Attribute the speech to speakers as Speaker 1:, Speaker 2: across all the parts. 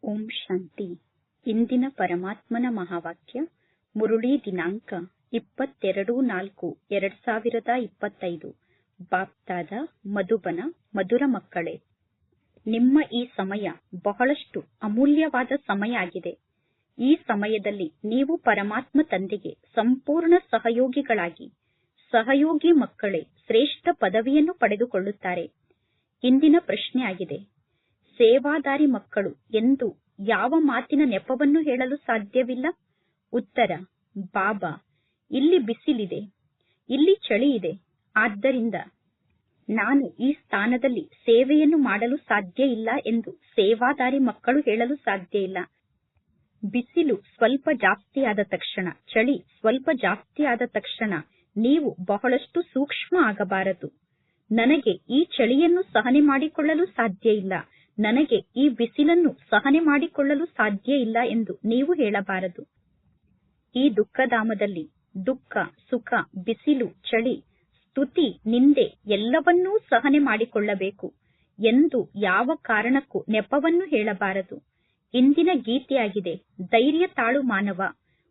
Speaker 1: ಓಂ ಶಾಂತಿ. ಇಂದಿನ ಪರಮಾತ್ಮನ ಮಹಾವಾಕ್ಯ ಮುರುಳಿ ದಿನಾಂಕ 22/4/2025. ಬಾಪ್ತಾದ ಮಧುಬನ. ಮಧುರ ಮಕ್ಕಳೇ, ನಿಮ್ಮ ಈ ಸಮಯ ಬಹಳಷ್ಟು ಅಮೂಲ್ಯವಾದ ಸಮಯ ಆಗಿದೆ. ಈ ಸಮಯದಲ್ಲಿ ನೀವು ಪರಮಾತ್ಮ ತಂದೆಗೆ ಸಂಪೂರ್ಣ ಸಹಯೋಗಿಗಳಾಗಿ ಸಹಯೋಗಿ ಮಕ್ಕಳೇ ಶ್ರೇಷ್ಠ ಪದವಿಯನ್ನು ಪಡೆದುಕೊಳ್ಳುತ್ತಾರೆ. ಇಂದಿನ ಪ್ರಶ್ನೆ ಆಗಿದೆ, ಸೇವಾದಾರಿ ಮಕ್ಕಳು ಎಂದು ಯಾವ ಮಾತಿನ ನೆಪವನ್ನು ಹೇಳಲು ಸಾಧ್ಯವಿಲ್ಲ? ಉತ್ತರ: ಬಾಬಾ, ಇಲ್ಲಿ ಬಿಸಿಲಿದೆ, ಇಲ್ಲಿ ಚಳಿ ಇದೆ, ಆದ್ದರಿಂದ ನಾನು ಈ ಸ್ಥಾನದಲ್ಲಿ ಸೇವೆಯನ್ನು ಮಾಡಲು ಸಾಧ್ಯ ಇಲ್ಲ ಎಂದು ಸೇವಾದಾರಿ ಮಕ್ಕಳು ಹೇಳಲು ಸಾಧ್ಯ ಇಲ್ಲ. ಬಿಸಿಲು ಸ್ವಲ್ಪ ಜಾಸ್ತಿ ಆದ ತಕ್ಷಣ, ಚಳಿ ಸ್ವಲ್ಪ ಜಾಸ್ತಿ ಆದ ತಕ್ಷಣ ನೀವು ಬಹಳಷ್ಟು ಸೂಕ್ಷ್ಮ ಆಗಬಾರದು. ನನಗೆ ಈ ಚಳಿಯನ್ನು ಸಹನೆ ಮಾಡಿಕೊಳ್ಳಲು ಸಾಧ್ಯ ಇಲ್ಲ, ನನಗೆ ಈ ಬಿಸಿಲನ್ನು ಸಹನೆ ಮಾಡಿಕೊಳ್ಳಲು ಸಾಧ್ಯ ಇಲ್ಲ ಎಂದು ನೀವು ಹೇಳಬಾರದು. ಈ ದುಃಖಧಾಮದಲ್ಲಿ ದುಃಖ, ಸುಖ, ಬಿಸಿಲು, ಚಳಿ, ಸ್ತುತಿ, ನಿಂದೆ ಎಲ್ಲವನ್ನೂ ಸಹನೆ ಮಾಡಿಕೊಳ್ಳಬೇಕು ಎಂದು ಯಾವ ಕಾರಣಕ್ಕೂ ನೆಪವನ್ನು ಹೇಳಬಾರದು. ಇಂದಿನ ಗೀತೆಯಾಗಿದೆ, ಧೈರ್ಯ ತಾಳು ಮಾನವ.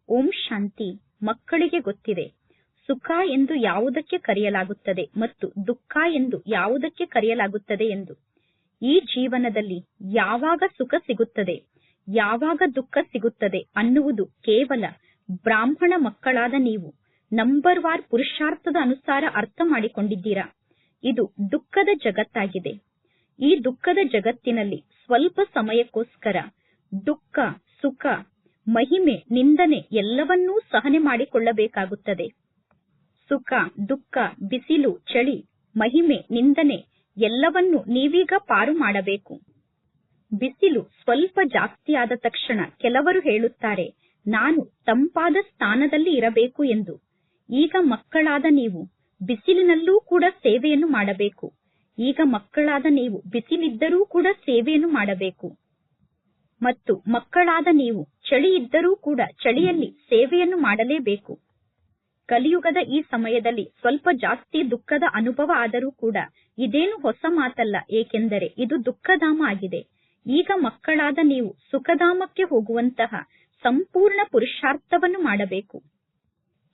Speaker 1: ಓಂ ಶಾಂತಿ. ಮಕ್ಕಳಿಗೆ ಗೊತ್ತಿದೆ, ಸುಖ ಎಂದು ಯಾವುದಕ್ಕೆ ಕರೆಯಲಾಗುತ್ತದೆ ಮತ್ತು ದುಃಖ ಎಂದು ಯಾವುದಕ್ಕೆ ಕರೆಯಲಾಗುತ್ತದೆ ಎಂದು. ಈ ಜೀವನದಲ್ಲಿ ಯಾವಾಗ ಸುಖ ಸಿಗುತ್ತದೆ, ಯಾವಾಗ ದುಃಖ ಸಿಗುತ್ತದೆ ಅನ್ನುವುದು ಕೇವಲ ಬ್ರಾಹ್ಮಣ ಮಕ್ಕಳಾದ ನೀವು ನಂಬರ್ ವಾರ್ ಪುರುಷಾರ್ಥದ ಅನುಸಾರ ಅರ್ಥ ಮಾಡಿಕೊಂಡಿದ್ದೀರಾ. ಇದು ದುಃಖದ ಜಗತ್ತಾಗಿದೆ. ಈ ದುಃಖದ ಜಗತ್ತಿನಲ್ಲಿ ಸ್ವಲ್ಪ ಸಮಯಕ್ಕೋಸ್ಕರ ದುಃಖ, ಸುಖ, ಮಹಿಮೆ, ನಿಂದನೆ ಎಲ್ಲವನ್ನೂ ಸಹನೆ ಮಾಡಿಕೊಳ್ಳಬೇಕಾಗುತ್ತದೆ. ಸುಖ, ದುಃಖ, ಬಿಸಿಲು, ಚಳಿ, ಮಹಿಮೆ, ನಿಂದನೆ ಎಲ್ಲವನ್ನು ನೀವೀಗ ಪಾರು ಮಾಡಬೇಕು. ಬಿಸಿಲು ಸ್ವಲ್ಪ ಜಾಸ್ತಿ ಆದ ತಕ್ಷಣ ಕೆಲವರು ಹೇಳುತ್ತಾರೆ, ನಾನು ತಂಪಾದ ಸ್ಥಾನದಲ್ಲಿ ಇರಬೇಕು ಎಂದು. ಈಗ ಮಕ್ಕಳಾದ ನೀವು ಬಿಸಿಲಿನಲ್ಲೂ ಕೂಡ ಸೇವೆಯನ್ನು ಮಾಡಬೇಕು. ಈಗ ಮಕ್ಕಳಾದ ನೀವು ಬಿಸಿಲಿದ್ದರೂ ಕೂಡ ಸೇವೆಯನ್ನು ಮಾಡಬೇಕು ಮತ್ತು ಮಕ್ಕಳಾದ ನೀವು ಚಳಿ ಇದ್ದರೂ ಕೂಡ ಚಳಿಯಲ್ಲಿ ಸೇವೆಯನ್ನು ಮಾಡಲೇಬೇಕು. ಕಲಿಯುಗದ ಈ ಸಮಯದಲ್ಲಿ ಸ್ವಲ್ಪ ಜಾಸ್ತಿ ದುಃಖದ ಅನುಭವ ಆದರೂ ಕೂಡ ಇದೇನು ಹೊಸ ಮಾತಲ್ಲ, ಏಕೆಂದರೆ ಇದು ದುಃಖಧಾಮ ಆಗಿದೆ. ಈಗ ಮಕ್ಕಳಾದ ನೀವು ಸುಖಧಾಮಕ್ಕೆ ಹೋಗುವಂತಹ ಸಂಪೂರ್ಣ ಪುರುಷಾರ್ಥವನ್ನು ಮಾಡಬೇಕು.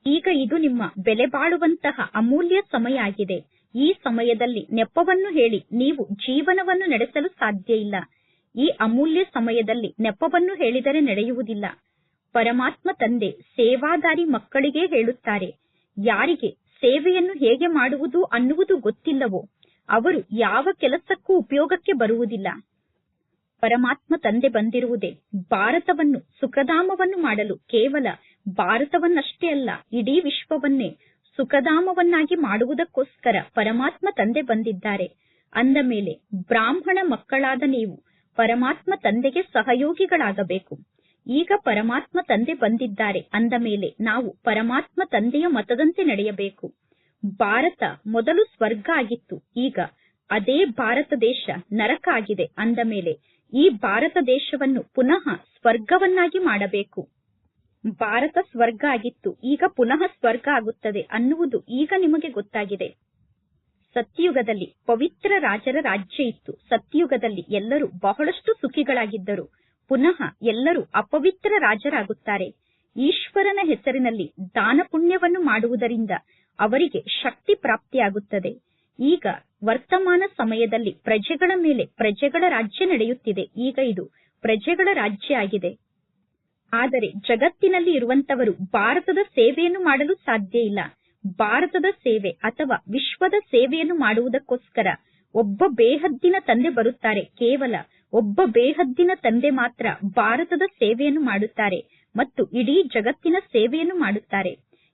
Speaker 1: ಈಗ ಇದು ನಿಮ್ಮ ಬೆಲೆ ಬಾಳುವಂತಹ ಅಮೂಲ್ಯ ಸಮಯ ಆಗಿದೆ. ಈ ಸಮಯದಲ್ಲಿ ನೆಪವನ್ನು ಹೇಳಿ ನೀವು ಜೀವನವನ್ನು ನಡೆಸಲು ಸಾಧ್ಯ ಇಲ್ಲ. ಈ ಅಮೂಲ್ಯ ಸಮಯದಲ್ಲಿ ನೆಪವನ್ನು ಹೇಳಿದರೆ ನಡೆಯುವುದಿಲ್ಲ. ಪರಮಾತ್ಮ ತಂದೆ ಸೇವಾದಾರಿ ಮಕ್ಕಳಿಗೆ ಹೇಳುತ್ತಾರೆ, ಯಾರಿಗೆ ಸೇವೆಯನ್ನು ಹೇಗೆ ಮಾಡುವುದು ಅನ್ನುವುದು ಗೊತ್ತಿಲ್ಲವೋ ಅವರು ಯಾವ ಕೆಲಸಕ್ಕೂ ಉಪಯೋಗಕ್ಕೆ ಬರುವುದಿಲ್ಲ. ಪರಮಾತ್ಮ ತಂದೆ ಬಂದಿರುವುದೇ ಭಾರತವನ್ನು ಸುಖಧಾಮವನ್ನು ಮಾಡಲು. ಕೇವಲ ಭಾರತವನ್ನಷ್ಟೇ ಅಲ್ಲ, ಇಡೀ ವಿಶ್ವವನ್ನೇ ಸುಖಧಾಮವನ್ನಾಗಿ ಮಾಡುವುದಕ್ಕೋಸ್ಕರ ಪರಮಾತ್ಮ ತಂದೆ ಬಂದಿದ್ದಾರೆ. ಅಂದ ಮೇಲೆ ಬ್ರಾಹ್ಮಣ ಮಕ್ಕಳಾದ ನೀವು ಪರಮಾತ್ಮ ತಂದೆಗೆ ಸಹಯೋಗಿಗಳಾಗಬೇಕು. ಈಗ ಪರಮಾತ್ಮ ತಂದೆ ಬಂದಿದ್ದಾರೆ ಅಂದ ಮೇಲೆ ನಾವು ಪರಮಾತ್ಮ ತಂದೆಯ ಮತದಂತೆ ನಡೆಯಬೇಕು. ಭಾರತ ಮೊದಲು ಸ್ವರ್ಗ ಆಗಿತ್ತು, ಈಗ ಅದೇ ಭಾರತ ದೇಶ ನರಕ ಆಗಿದೆ. ಅಂದ ಮೇಲೆ ಈ ಭಾರತ ದೇಶವನ್ನು ಪುನಃ ಸ್ವರ್ಗವನ್ನಾಗಿ ಮಾಡಬೇಕು. ಭಾರತ ಸ್ವರ್ಗ ಆಗಿತ್ತು, ಈಗ ಪುನಃ ಸ್ವರ್ಗ ಆಗುತ್ತದೆ ಅನ್ನುವುದು ಈಗ ನಿಮಗೆ ಗೊತ್ತಾಗಿದೆ. ಸತ್ಯಯುಗದಲ್ಲಿ ಪವಿತ್ರ ರಾಜರ ರಾಜ್ಯ ಇತ್ತು. ಸತ್ಯಯುಗದಲ್ಲಿ ಎಲ್ಲರೂ ಬಹಳಷ್ಟು ಸುಖಿಗಳಾಗಿದ್ದರು. ಪುನಃ ಎಲ್ಲರೂ ಅಪವಿತ್ರ ರಾಜರಾಗುತ್ತಾರೆ. ಈಶ್ವರನ ಹೆಸರಿನಲ್ಲಿ ದಾನ ಪುಣ್ಯವನ್ನು ಮಾಡುವುದರಿಂದ ಅವರಿಗೆ ಶಕ್ತಿ ಪ್ರಾಪ್ತಿಯಾಗುತ್ತದೆ. ಈಗ ವರ್ತಮಾನ ಸಮಯದಲ್ಲಿ ಪ್ರಜೆಗಳ ಮೇಲೆ ಪ್ರಜೆಗಳ ರಾಜ್ಯ ನಡೆಯುತ್ತಿದೆ. ಈಗ ಇದು ಪ್ರಜೆಗಳ ರಾಜ್ಯ ಆಗಿದೆ. ಆದರೆ ಜಗತ್ತಿನಲ್ಲಿ ಇರುವಂತವರು ಭಾರತದ ಸೇವೆಯನ್ನು ಮಾಡಲು ಸಾಧ್ಯ ಇಲ್ಲ. ಭಾರತದ ಸೇವೆ ಅಥವಾ ವಿಶ್ವದ ಸೇವೆಯನ್ನು ಮಾಡುವುದಕ್ಕೋಸ್ಕರ ಒಬ್ಬ ಬೇಹದ್ದಿನ ತಂದೆ ಬರುತ್ತಾರೆ. ಕೇವಲ ಒಬ್ಬ ಬೇಹದ್ದಿನ ತಂದೆ ಮಾತ್ರ ಭಾರತದ ಸೇವೆಯನ್ನು ಮಾಡುತ್ತಾರೆ ಮತ್ತು ಇಡೀ ಜಗತ್ತಿನ ಸೇವೆಯನ್ನು ಮಾಡುತ್ತಾರೆ.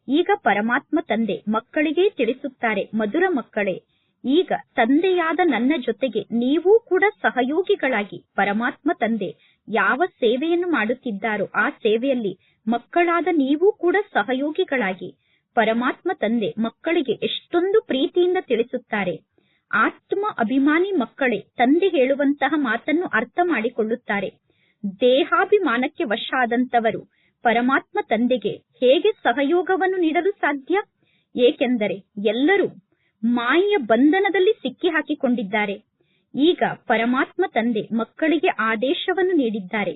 Speaker 1: ಈಗ ಪರಮಾತ್ಮ ತಂದೆ ಮಕ್ಕಳಿಗೆ ತಿಳಿಸುತ್ತಾರೆ, ಮಧುರ ಮಕ್ಕಳೇ, ಈಗ ತಂದೆಯಾದ ನನ್ನ ಜೊತೆಗೆ ನೀವೂ ಕೂಡ ಸಹಯೋಗಿಗಳಾಗಿ ಪರಮಾತ್ಮ ತಂದೆ ಯಾವ ಸೇವೆಯನ್ನು ಮಾಡುತ್ತಿದ್ದಾರೋ ಆ ಸೇವೆಯಲ್ಲಿ ಮಕ್ಕಳಾದ ನೀವೂ ಕೂಡ ಸಹಯೋಗಿಗಳಾಗಿ. ಪರಮಾತ್ಮ ತಂದೆ ಮಕ್ಕಳಿಗೆ ಎಷ್ಟೊಂದು ಪ್ರೀತಿಯಿಂದ ತಿಳಿಸುತ್ತಾರೆ. ಆತ್ಮ ಅಭಿಮಾನಿ ಮಕ್ಕಳೇ ತಂದೆ ಹೇಳುವಂತಹ ಮಾತನ್ನು ಅರ್ಥ ಮಾಡಿಕೊಳ್ಳುತ್ತಾರೆ. ದೇಹಾಭಿಮಾನಕ್ಕೆ ವಶ ಆದಂತವರು ಪರಮಾತ್ಮ ತಂದೆಗೆ ಹೇಗೆ ಸಹಯೋಗವನ್ನು ನೀಡಲು ಸಾಧ್ಯ? ಏಕೆಂದರೆ ಎಲ್ಲರೂ ಮಾಯೆಯ ಬಂಧನದಲ್ಲಿ ಸಿಕ್ಕಿ ಹಾಕಿಕೊಂಡಿದ್ದಾರೆ. ಈಗ ಪರಮಾತ್ಮ ತಂದೆ ಮಕ್ಕಳಿಗೆ ಆದೇಶವನ್ನು ನೀಡಿದ್ದಾರೆ.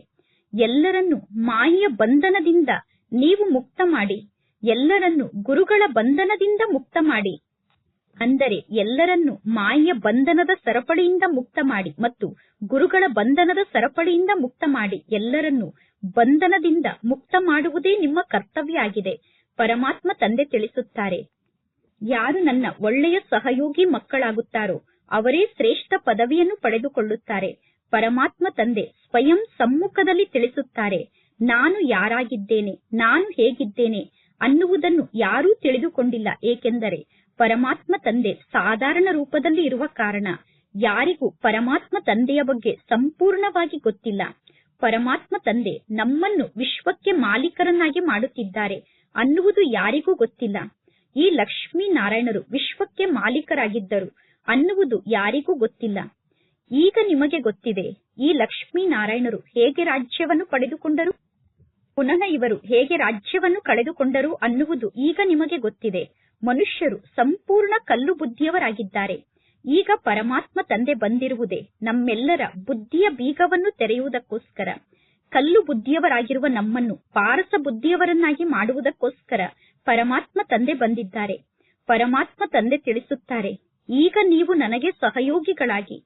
Speaker 1: ಎಲ್ಲರನ್ನೂ ಮಾಯೆಯ ಬಂಧನದಿಂದ ನೀವು ಮುಕ್ತ ಮಾಡಿ, ಎಲ್ಲರನ್ನೂ ಗುರುಗಳ ಬಂಧನದಿಂದ ಮುಕ್ತ ಮಾಡಿ. ಅಂದರೆ ಎಲ್ಲರನ್ನೂ ಮಾಯೆಯ ಬಂಧನದ ಸರಪಳಿಯಿಂದ ಮುಕ್ತ ಮಾಡಿ ಮತ್ತು ಗುರುಗಳ ಬಂಧನದ ಸರಪಳಿಯಿಂದ ಮುಕ್ತ ಮಾಡಿ. ಎಲ್ಲರನ್ನೂ ಬಂಧನದಿಂದ ಮುಕ್ತ ಮಾಡುವುದೇ ನಿಮ್ಮ ಕರ್ತವ್ಯ ಆಗಿದೆ. ಪರಮಾತ್ಮ ತಂದೆ ತಿಳಿಸುತ್ತಾರೆ, ಯಾರು ನನ್ನ ಒಳ್ಳೆಯ ಸಹಯೋಗಿ ಮಕ್ಕಳಾಗುತ್ತಾರೋ ಅವರೇ ಶ್ರೇಷ್ಠ ಪದವಿಯನ್ನು ಪಡೆದುಕೊಳ್ಳುತ್ತಾರೆ. ಪರಮಾತ್ಮ ತಂದೆ ಸ್ವಯಂ ಸಮ್ಮುಖದಲ್ಲಿ ತಿಳಿಸುತ್ತಾರೆ, ನಾನು ಯಾರಾಗಿದ್ದೇನೆ, ನಾನು ಹೇಗಿದ್ದೇನೆ ಅನ್ನುವುದನ್ನು ಯಾರೂ ತಿಳಿದುಕೊಂಡಿಲ್ಲ. ಏಕೆಂದರೆ ಪರಮಾತ್ಮ ತಂದೆ ಸಾಧಾರಣ ರೂಪದಲ್ಲಿ ಇರುವ ಕಾರಣ ಯಾರಿಗೂ ಪರಮಾತ್ಮ ತಂದೆಯ ಬಗ್ಗೆ ಸಂಪೂರ್ಣವಾಗಿ ಗೊತ್ತಿಲ್ಲ. ಪರಮಾತ್ಮ ತಂದೆ ನಮ್ಮನ್ನು ವಿಶ್ವಕ್ಕೆ ಮಾಲೀಕರನ್ನಾಗಿ ಮಾಡುತ್ತಿದ್ದಾರೆ ಅನ್ನುವುದು ಯಾರಿಗೂ ಗೊತ್ತಿಲ್ಲ. ಈ ಲಕ್ಷ್ಮೀನಾರಾಯಣರು ವಿಶ್ವಕ್ಕೆ ಮಾಲೀಕರಾಗಿದ್ದರು ಅನ್ನುವುದು ಯಾರಿಗೂ ಗೊತ್ತಿಲ್ಲ. ಈಗ ನಿಮಗೆ ಗೊತ್ತಿದೆ, ಈ ಲಕ್ಷ್ಮೀನಾರಾಯಣರು ಹೇಗೆ ರಾಜ್ಯವನ್ನು ಪಡೆದುಕೊಂಡರು, ಪುನಃ ಇವರು ಹೇಗೆ ರಾಜ್ಯವನ್ನು ಕಳೆದುಕೊಂಡರು ಅನ್ನುವುದು ಈಗ ನಿಮಗೆ ಗೊತ್ತಿದೆ. ಮನುಷ್ಯರು ಸಂಪೂರ್ಣ ಕಲ್ಲು ಬುದ್ಧಿಯವರಾಗಿದ್ದಾರೆ. ಈಗ ಪರಮಾತ್ಮ ತಂದೆ ಬಂದಿರುವುದೇ ನಮ್ಮೆಲ್ಲರ ಬುದ್ಧಿಯ ಬೀಗವನ್ನು ತೆರೆಯುವುದಕ್ಕೋಸ್ಕರ. ಕಲ್ಲು ಬುದ್ಧಿಯವರಾಗಿರುವ ನಮ್ಮನ್ನು ಪಾರಸ ಬುದ್ಧಿಯವರನ್ನಾಗಿ ಮಾಡುವುದಕ್ಕೋಸ್ಕರ ಪರಮಾತ್ಮ ತಂದೆ ಬಂದಿದ್ದಾರೆ. ಪರಮಾತ್ಮ ತಂದೆ ತಿಳಿಸುತ್ತಾರೆ, ಈಗ ನೀವು ನನಗೆ ಸಹಯೋಗಿಗಳಾಗಿ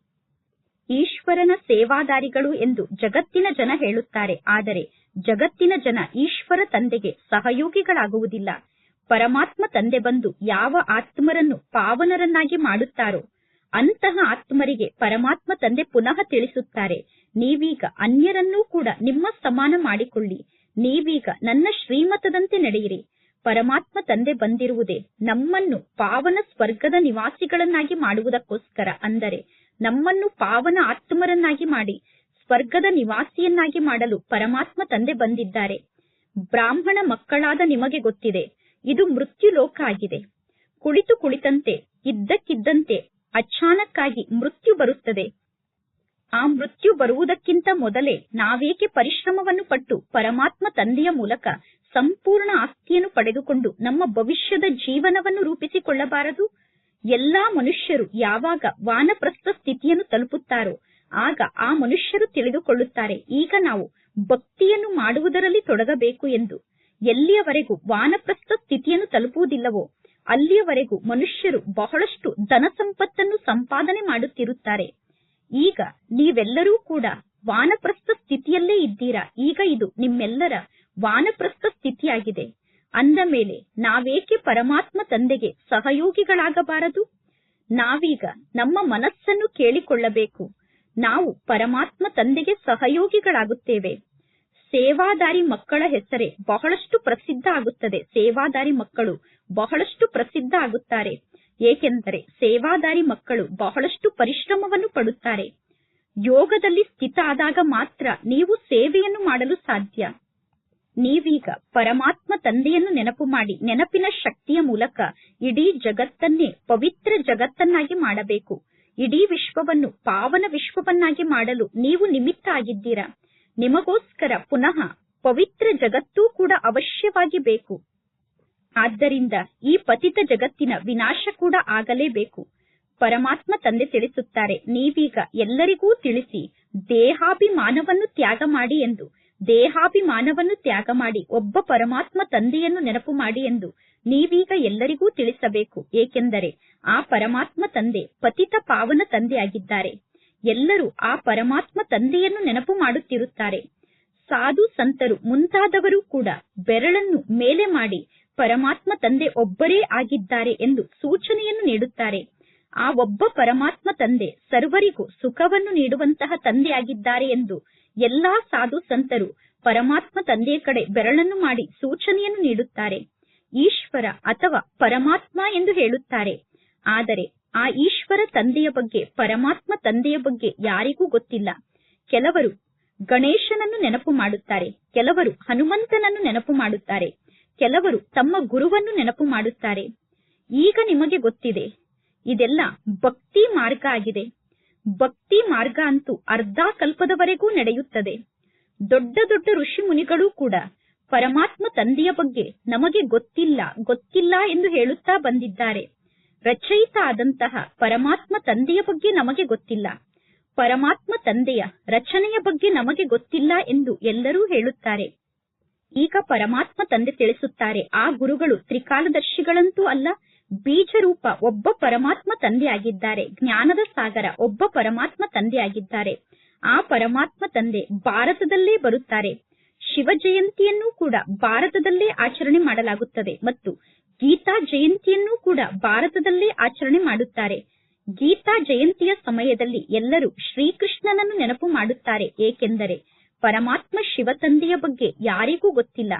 Speaker 1: ಈಶ್ವರನ ಸೇವಾದಾರಿಗಳು ಎಂದು ಜಗತ್ತಿನ ಜನ ಹೇಳುತ್ತಾರೆ. ಆದರೆ ಜಗತ್ತಿನ ಜನ ಈಶ್ವರ ತಂದೆಗೆ ಸಹಯೋಗಿಗಳಾಗುವುದಿಲ್ಲ. ಪರಮಾತ್ಮ ತಂದೆ ಬಂದು ಯಾವ ಆತ್ಮರನ್ನು ಪಾವನರನ್ನಾಗಿ ಮಾಡುತ್ತಾರೋ ಅಂತಹ ಆತ್ಮರಿಗೆ ಪರಮಾತ್ಮ ತಂದೆ ಪುನಃ ತಿಳಿಸುತ್ತಾರೆ, ನೀವೀಗ ಅನ್ಯರನ್ನೂ ಕೂಡ ನಿಮ್ಮ ಸಮಾನ ಮಾಡಿಕೊಳ್ಳಿ, ನೀವೀಗ ನನ್ನ ಶ್ರೀಮತದಂತೆ ನಡೆಯಿರಿ. ಪರಮಾತ್ಮ ತಂದೆ ಬಂದಿರುವುದೇ ನಮ್ಮನ್ನು ಪಾವನ ಸ್ವರ್ಗದ ನಿವಾಸಿಗಳನ್ನಾಗಿ ಮಾಡುವುದಕ್ಕೋಸ್ಕರ. ಅಂದರೆ ನಮ್ಮನ್ನು ಪಾವನ ಆತ್ಮರನ್ನಾಗಿ ಮಾಡಿ ಸ್ವರ್ಗದ ನಿವಾಸಿಯನ್ನಾಗಿ ಮಾಡಲು ಪರಮಾತ್ಮ ತಂದೆ ಬಂದಿದ್ದಾರೆ. ಬ್ರಾಹ್ಮಣ ಮಕ್ಕಳಾದ ನಿಮಗೆ ಗೊತ್ತಿದೆ, ಇದು ಮೃತ್ಯು ಲೋಕ ಆಗಿದೆ. ಕುಳಿತು ಕುಳಿತಂತೆ ಇದ್ದಕ್ಕಿದ್ದಂತೆ ಅಚಾನಕ್ಕಾಗಿ ಮೃತ್ಯು ಬರುತ್ತದೆ. ಆ ಮೃತ್ಯು ಬರುವುದಕ್ಕಿಂತ ಮೊದಲೇ ನಾವೇಕೆ ಪರಿಶ್ರಮವನ್ನು ಪಟ್ಟು ಪರಮಾತ್ಮ ತಂದೆಯ ಮೂಲಕ ಸಂಪೂರ್ಣ ಆಸ್ತಿಯನ್ನು ಪಡೆದುಕೊಂಡು ನಮ್ಮ ಭವಿಷ್ಯದ ಜೀವನವನ್ನು ರೂಪಿಸಿಕೊಳ್ಳಬಾರದು? ಎಲ್ಲಾ ಮನುಷ್ಯರು ಯಾವಾಗ ವಾನಪ್ರಸ್ಥ ಸ್ಥಿತಿಯನ್ನು ತಲುಪುತ್ತಾರೋ ಆಗ ಆ ಮನುಷ್ಯರು ತಿಳಿದುಕೊಳ್ಳುತ್ತಾರೆ, ಈಗ ನಾವು ಭಕ್ತಿಯನ್ನು ಮಾಡುವುದರಲ್ಲಿ ತೊಡಗಬೇಕು ಎಂದು. ಎಲ್ಲಿಯವರೆಗೂ ವಾನಪ್ರಸ್ಥ ಸ್ಥಿತಿಯನ್ನು ತಲುಪುವುದಿಲ್ಲವೋ ಅಲ್ಲಿಯವರೆಗೂ ಮನುಷ್ಯರು ಬಹಳಷ್ಟು ಧನ ಸಂಪತ್ತನ್ನು ಸಂಪಾದನೆ ಮಾಡುತ್ತಿರುತ್ತಾರೆ. ಈಗ ನೀವೆಲ್ಲರೂ ಕೂಡ ವಾನಪ್ರಸ್ಥ ಸ್ಥಿತಿಯಲ್ಲೇ ಇದ್ದೀರಾ. ಈಗ ಇದು ನಿಮ್ಮೆಲ್ಲರ ವಾನಪ್ರಸ್ಥ ಸ್ಥಿತಿಯಾಗಿದೆ. ಅಂದ ಮೇಲೆ ನಾವೇಕೆ ಪರಮಾತ್ಮ ತಂದೆಗೆ ಸಹಯೋಗಿಗಳಾಗಬಾರದು? ನಾವೀಗ ನಮ್ಮ ಮನಸ್ಸನ್ನು ಕೇಳಿಕೊಳ್ಳಬೇಕು, ನಾವು ಪರಮಾತ್ಮ ತಂದೆಗೆ ಸಹಯೋಗಿಗಳಾಗುತ್ತೇವೆ. ಸೇವಾದಾರಿ ಮಕ್ಕಳ ಹೆಸರೇ ಬಹಳಷ್ಟು ಪ್ರಸಿದ್ಧ ಆಗುತ್ತದೆ. ಸೇವಾದಾರಿ ಮಕ್ಕಳು ಬಹಳಷ್ಟು ಪ್ರಸಿದ್ಧ ಆಗುತ್ತಾರೆ. ಏಕೆಂದರೆ ಸೇವಾದಾರಿ ಮಕ್ಕಳು ಬಹಳಷ್ಟು ಪರಿಶ್ರಮವನ್ನು ಪಡುತ್ತಾರೆ. ಯೋಗದಲ್ಲಿ ಸ್ಥಿತ ಆದಾಗ ಮಾತ್ರ ನೀವು ಸೇವೆಯನ್ನು ಮಾಡಲು ಸಾಧ್ಯ. ನೀವೀಗ ಪರಮಾತ್ಮ ತಂದೆಯನ್ನು ನೆನಪು ಮಾಡಿ ನೆನಪಿನ ಶಕ್ತಿಯ ಮೂಲಕ ಇಡೀ ಜಗತ್ತನ್ನೇ ಪವಿತ್ರ ಜಗತ್ತನ್ನಾಗಿ ಮಾಡಬೇಕು. ಇಡೀ ವಿಶ್ವವನ್ನು ಪಾವನ ವಿಶ್ವವನ್ನಾಗಿ ಮಾಡಲು ನೀವು ನಿಮಿತ್ತ ಆಗಿದ್ದೀರಾ. ನಿಮಗೋಸ್ಕರ ಪುನಃ ಪವಿತ್ರ ಜಗತ್ತೂ ಕೂಡ ಅವಶ್ಯವಾಗಿ ಬೇಕು. ಆದ್ದರಿಂದ ಈ ಪತಿತ ಜಗತ್ತಿನ ವಿನಾಶ ಕೂಡ ಆಗಲೇಬೇಕು. ಪರಮಾತ್ಮ ತಂದೆ ತಿಳಿಸುತ್ತಾರೆ, ನೀವೀಗ ಎಲ್ಲರಿಗೂ ತಿಳಿಸಿ ದೇಹಾಭಿಮಾನವನ್ನು ತ್ಯಾಗ ಮಾಡಿ ಎಂದು. ದೇಹಾಭಿಮಾನವನ್ನು ತ್ಯಾಗ ಮಾಡಿ ಒಬ್ಬ ಪರಮಾತ್ಮ ತಂದೆಯನ್ನು ನೆನಪು ಮಾಡಿ ಎಂದು ನೀವೀಗ ಎಲ್ಲರಿಗೂ ತಿಳಿಸಬೇಕು. ಏಕೆಂದರೆ ಆ ಪರಮಾತ್ಮ ತಂದೆ ಪತಿತ ಪಾವನ ತಂದೆಯಾಗಿದ್ದಾರೆ. ಎಲ್ಲರೂ ಆ ಪರಮಾತ್ಮ ತಂದೆಯನ್ನು ನೆನಪು ಮಾಡುತ್ತಿರುತ್ತಾರೆ. ಸಾಧು ಸಂತರು ಮುಂತಾದವರು ಕೂಡ ಬೆರಳನ್ನು ಮೇಲೆ ಮಾಡಿ ಪರಮಾತ್ಮ ತಂದೆ ಒಬ್ಬರೇ ಆಗಿದ್ದಾರೆ ಎಂದು ಸೂಚನೆಯನ್ನು ನೀಡುತ್ತಾರೆ. ಆ ಒಬ್ಬ ಪರಮಾತ್ಮ ತಂದೆ ಸರ್ವರಿಗೂ ಸುಖವನ್ನು ನೀಡುವಂತಹ ತಂದೆಯಾಗಿದ್ದಾರೆ ಎಂದು ಎಲ್ಲಾ ಸಾಧು ಸಂತರು ಪರಮಾತ್ಮ ತಂದೆಯ ಕಡೆ ಬೆರಳನ್ನು ಮಾಡಿ ಸೂಚನೆಯನ್ನು ನೀಡುತ್ತಾರೆ. ಈಶ್ವರ ಅಥವಾ ಪರಮಾತ್ಮ ಎಂದು ಹೇಳುತ್ತಾರೆ. ಆದರೆ ಆ ಈಶ್ವರ ತಂದೆಯ ಬಗ್ಗೆ, ಪರಮಾತ್ಮ ತಂದೆಯ ಬಗ್ಗೆ ಯಾರಿಗೂ ಗೊತ್ತಿಲ್ಲ. ಕೆಲವರು ಗಣೇಶನನ್ನು ನೆನಪು ಮಾಡುತ್ತಾರೆ, ಕೆಲವರು ಹನುಮಂತನನ್ನು ನೆನಪು ಮಾಡುತ್ತಾರೆ, ಕೆಲವರು ತಮ್ಮ ಗುರುವನ್ನು ನೆನಪು ಮಾಡುತ್ತಾರೆ. ಈಗ ನಿಮಗೆ ಗೊತ್ತಿದೆ, ಇದೆಲ್ಲ ಭಕ್ತಿ ಮಾರ್ಗ ಆಗಿದೆ. ಭಕ್ತಿ ಮಾರ್ಗ ಅಂತೂ ಅರ್ಧ ಕಲ್ಪದವರೆಗೂ ನಡೆಯುತ್ತದೆ. ದೊಡ್ಡ ದೊಡ್ಡ ಋಷಿ ಮುನಿಗಳು ಕೂಡ ಪರಮಾತ್ಮ ತಂದೆಯ ಬಗ್ಗೆ ನಮಗೆ ಗೊತ್ತಿಲ್ಲ ಗೊತ್ತಿಲ್ಲ ಎಂದು ಹೇಳುತ್ತಾ ಬಂದಿದ್ದಾರೆ. ರಚಯಿತ ಆದಂತಹ ಪರಮಾತ್ಮ ತಂದೆಯ ಬಗ್ಗೆ ನಮಗೆ ಗೊತ್ತಿಲ್ಲ. ಪರಮಾತ್ಮ ತಂದೆಯ ರಚನೆಯ ಬಗ್ಗೆ ನಮಗೆ ಗೊತ್ತಿಲ್ಲ ಎಂದು ಎಲ್ಲರೂ ಹೇಳುತ್ತಾರೆ. ಈಗ ಪರಮಾತ್ಮ ತಂದೆ ತಿಳಿಸುತ್ತಾರೆ, ಆ ಗುರುಗಳು ತ್ರಿಕಾಲದರ್ಶಿಗಳಂತೂ ಅಲ್ಲ, ಬೀಜರೂಪ ಒಬ್ಬ ಪರಮಾತ್ಮ ತಂದೆಯಾಗಿದ್ದಾರೆ. ಜ್ಞಾನದ ಸಾಗರ ಒಬ್ಬ ಪರಮಾತ್ಮ ತಂದೆಯಾಗಿದ್ದಾರೆ. ಆ ಪರಮಾತ್ಮ ತಂದೆ ಭಾರತದಲ್ಲೇ ಬರುತ್ತಾರೆ. ಶಿವ ಜಯಂತಿಯನ್ನೂ ಕೂಡ ಭಾರತದಲ್ಲೇ ಆಚರಣೆ ಮಾಡಲಾಗುತ್ತದೆ ಮತ್ತು ಗೀತಾ ಜಯಂತಿಯನ್ನೂ ಕೂಡ ಭಾರತದಲ್ಲೇ ಆಚರಣೆ ಮಾಡುತ್ತಾರೆ. ಗೀತಾ ಜಯಂತಿಯ ಸಮಯದಲ್ಲಿ ಎಲ್ಲರೂ ಶ್ರೀಕೃಷ್ಣನನ್ನು ನೆನಪು ಮಾಡುತ್ತಾರೆ, ಏಕೆಂದರೆ ಪರಮಾತ್ಮ ಶಿವ ತಂದೆಯ ಬಗ್ಗೆ ಯಾರಿಗೂ ಗೊತ್ತಿಲ್ಲ.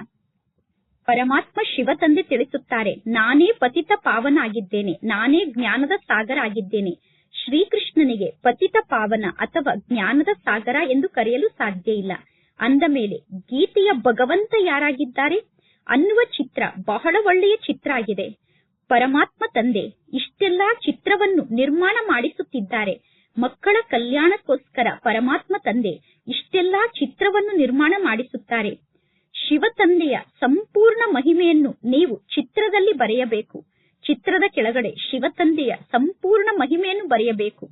Speaker 1: ಪರಮಾತ್ಮ ಶಿವ ತಂದೆ ತಿಳಿಸುತ್ತಾರೆ, ನಾನೇ ಪತಿತ ಪಾವನ ಆಗಿದ್ದೇನೆ, ನಾನೇ ಜ್ಞಾನದ ಸಾಗರ ಆಗಿದ್ದೇನೆ. ಶ್ರೀಕೃಷ್ಣನಿಗೆ ಪತಿತ ಪಾವನ ಅಥವಾ ಜ್ಞಾನದ ಸಾಗರ ಎಂದು ಕರೆಯಲು ಸಾಧ್ಯ ಇಲ್ಲ. ಅಂದ ಮೇಲೆ ಗೀತೆಯ ಭಗವಂತ ಯಾರಾಗಿದ್ದಾರೆ ಅನ್ನುವ ಚಿತ್ರ ಬಹಳ ಒಳ್ಳೆಯ ಚಿತ್ರ ಆಗಿದೆ. ಪರಮಾತ್ಮ ತಂದೆ ಇಷ್ಟೆಲ್ಲಾ ಚಿತ್ರವನ್ನು ನಿರ್ಮಾಣ ಮಾಡಿಸುತ್ತಿದ್ದಾರೆ. ಮಕ್ಕಳ ಕಲ್ಯಾಣಕ್ಕೋಸ್ಕರ ಪರಮಾತ್ಮ ತಂದೆ ಇಷ್ಟೆಲ್ಲಾ ಚಿತ್ರವನ್ನು ನಿರ್ಮಾಣ ಮಾಡಿಸುತ್ತಾರೆ. ಶಿವ ತಂದೆಯ ಸಂಪೂರ್ಣ ಮಹಿಮೆಯನ್ನು ನೀವು ಚಿತ್ರದಲ್ಲಿ ಬರೆಯಬೇಕು. ಚಿತ್ರದ ಕೆಳಗಡೆ ಶಿವ ತಂದೆಯ ಸಂಪೂರ್ಣ ಮಹಿಮೆಯನ್ನು ಬರೆಯಬೇಕು.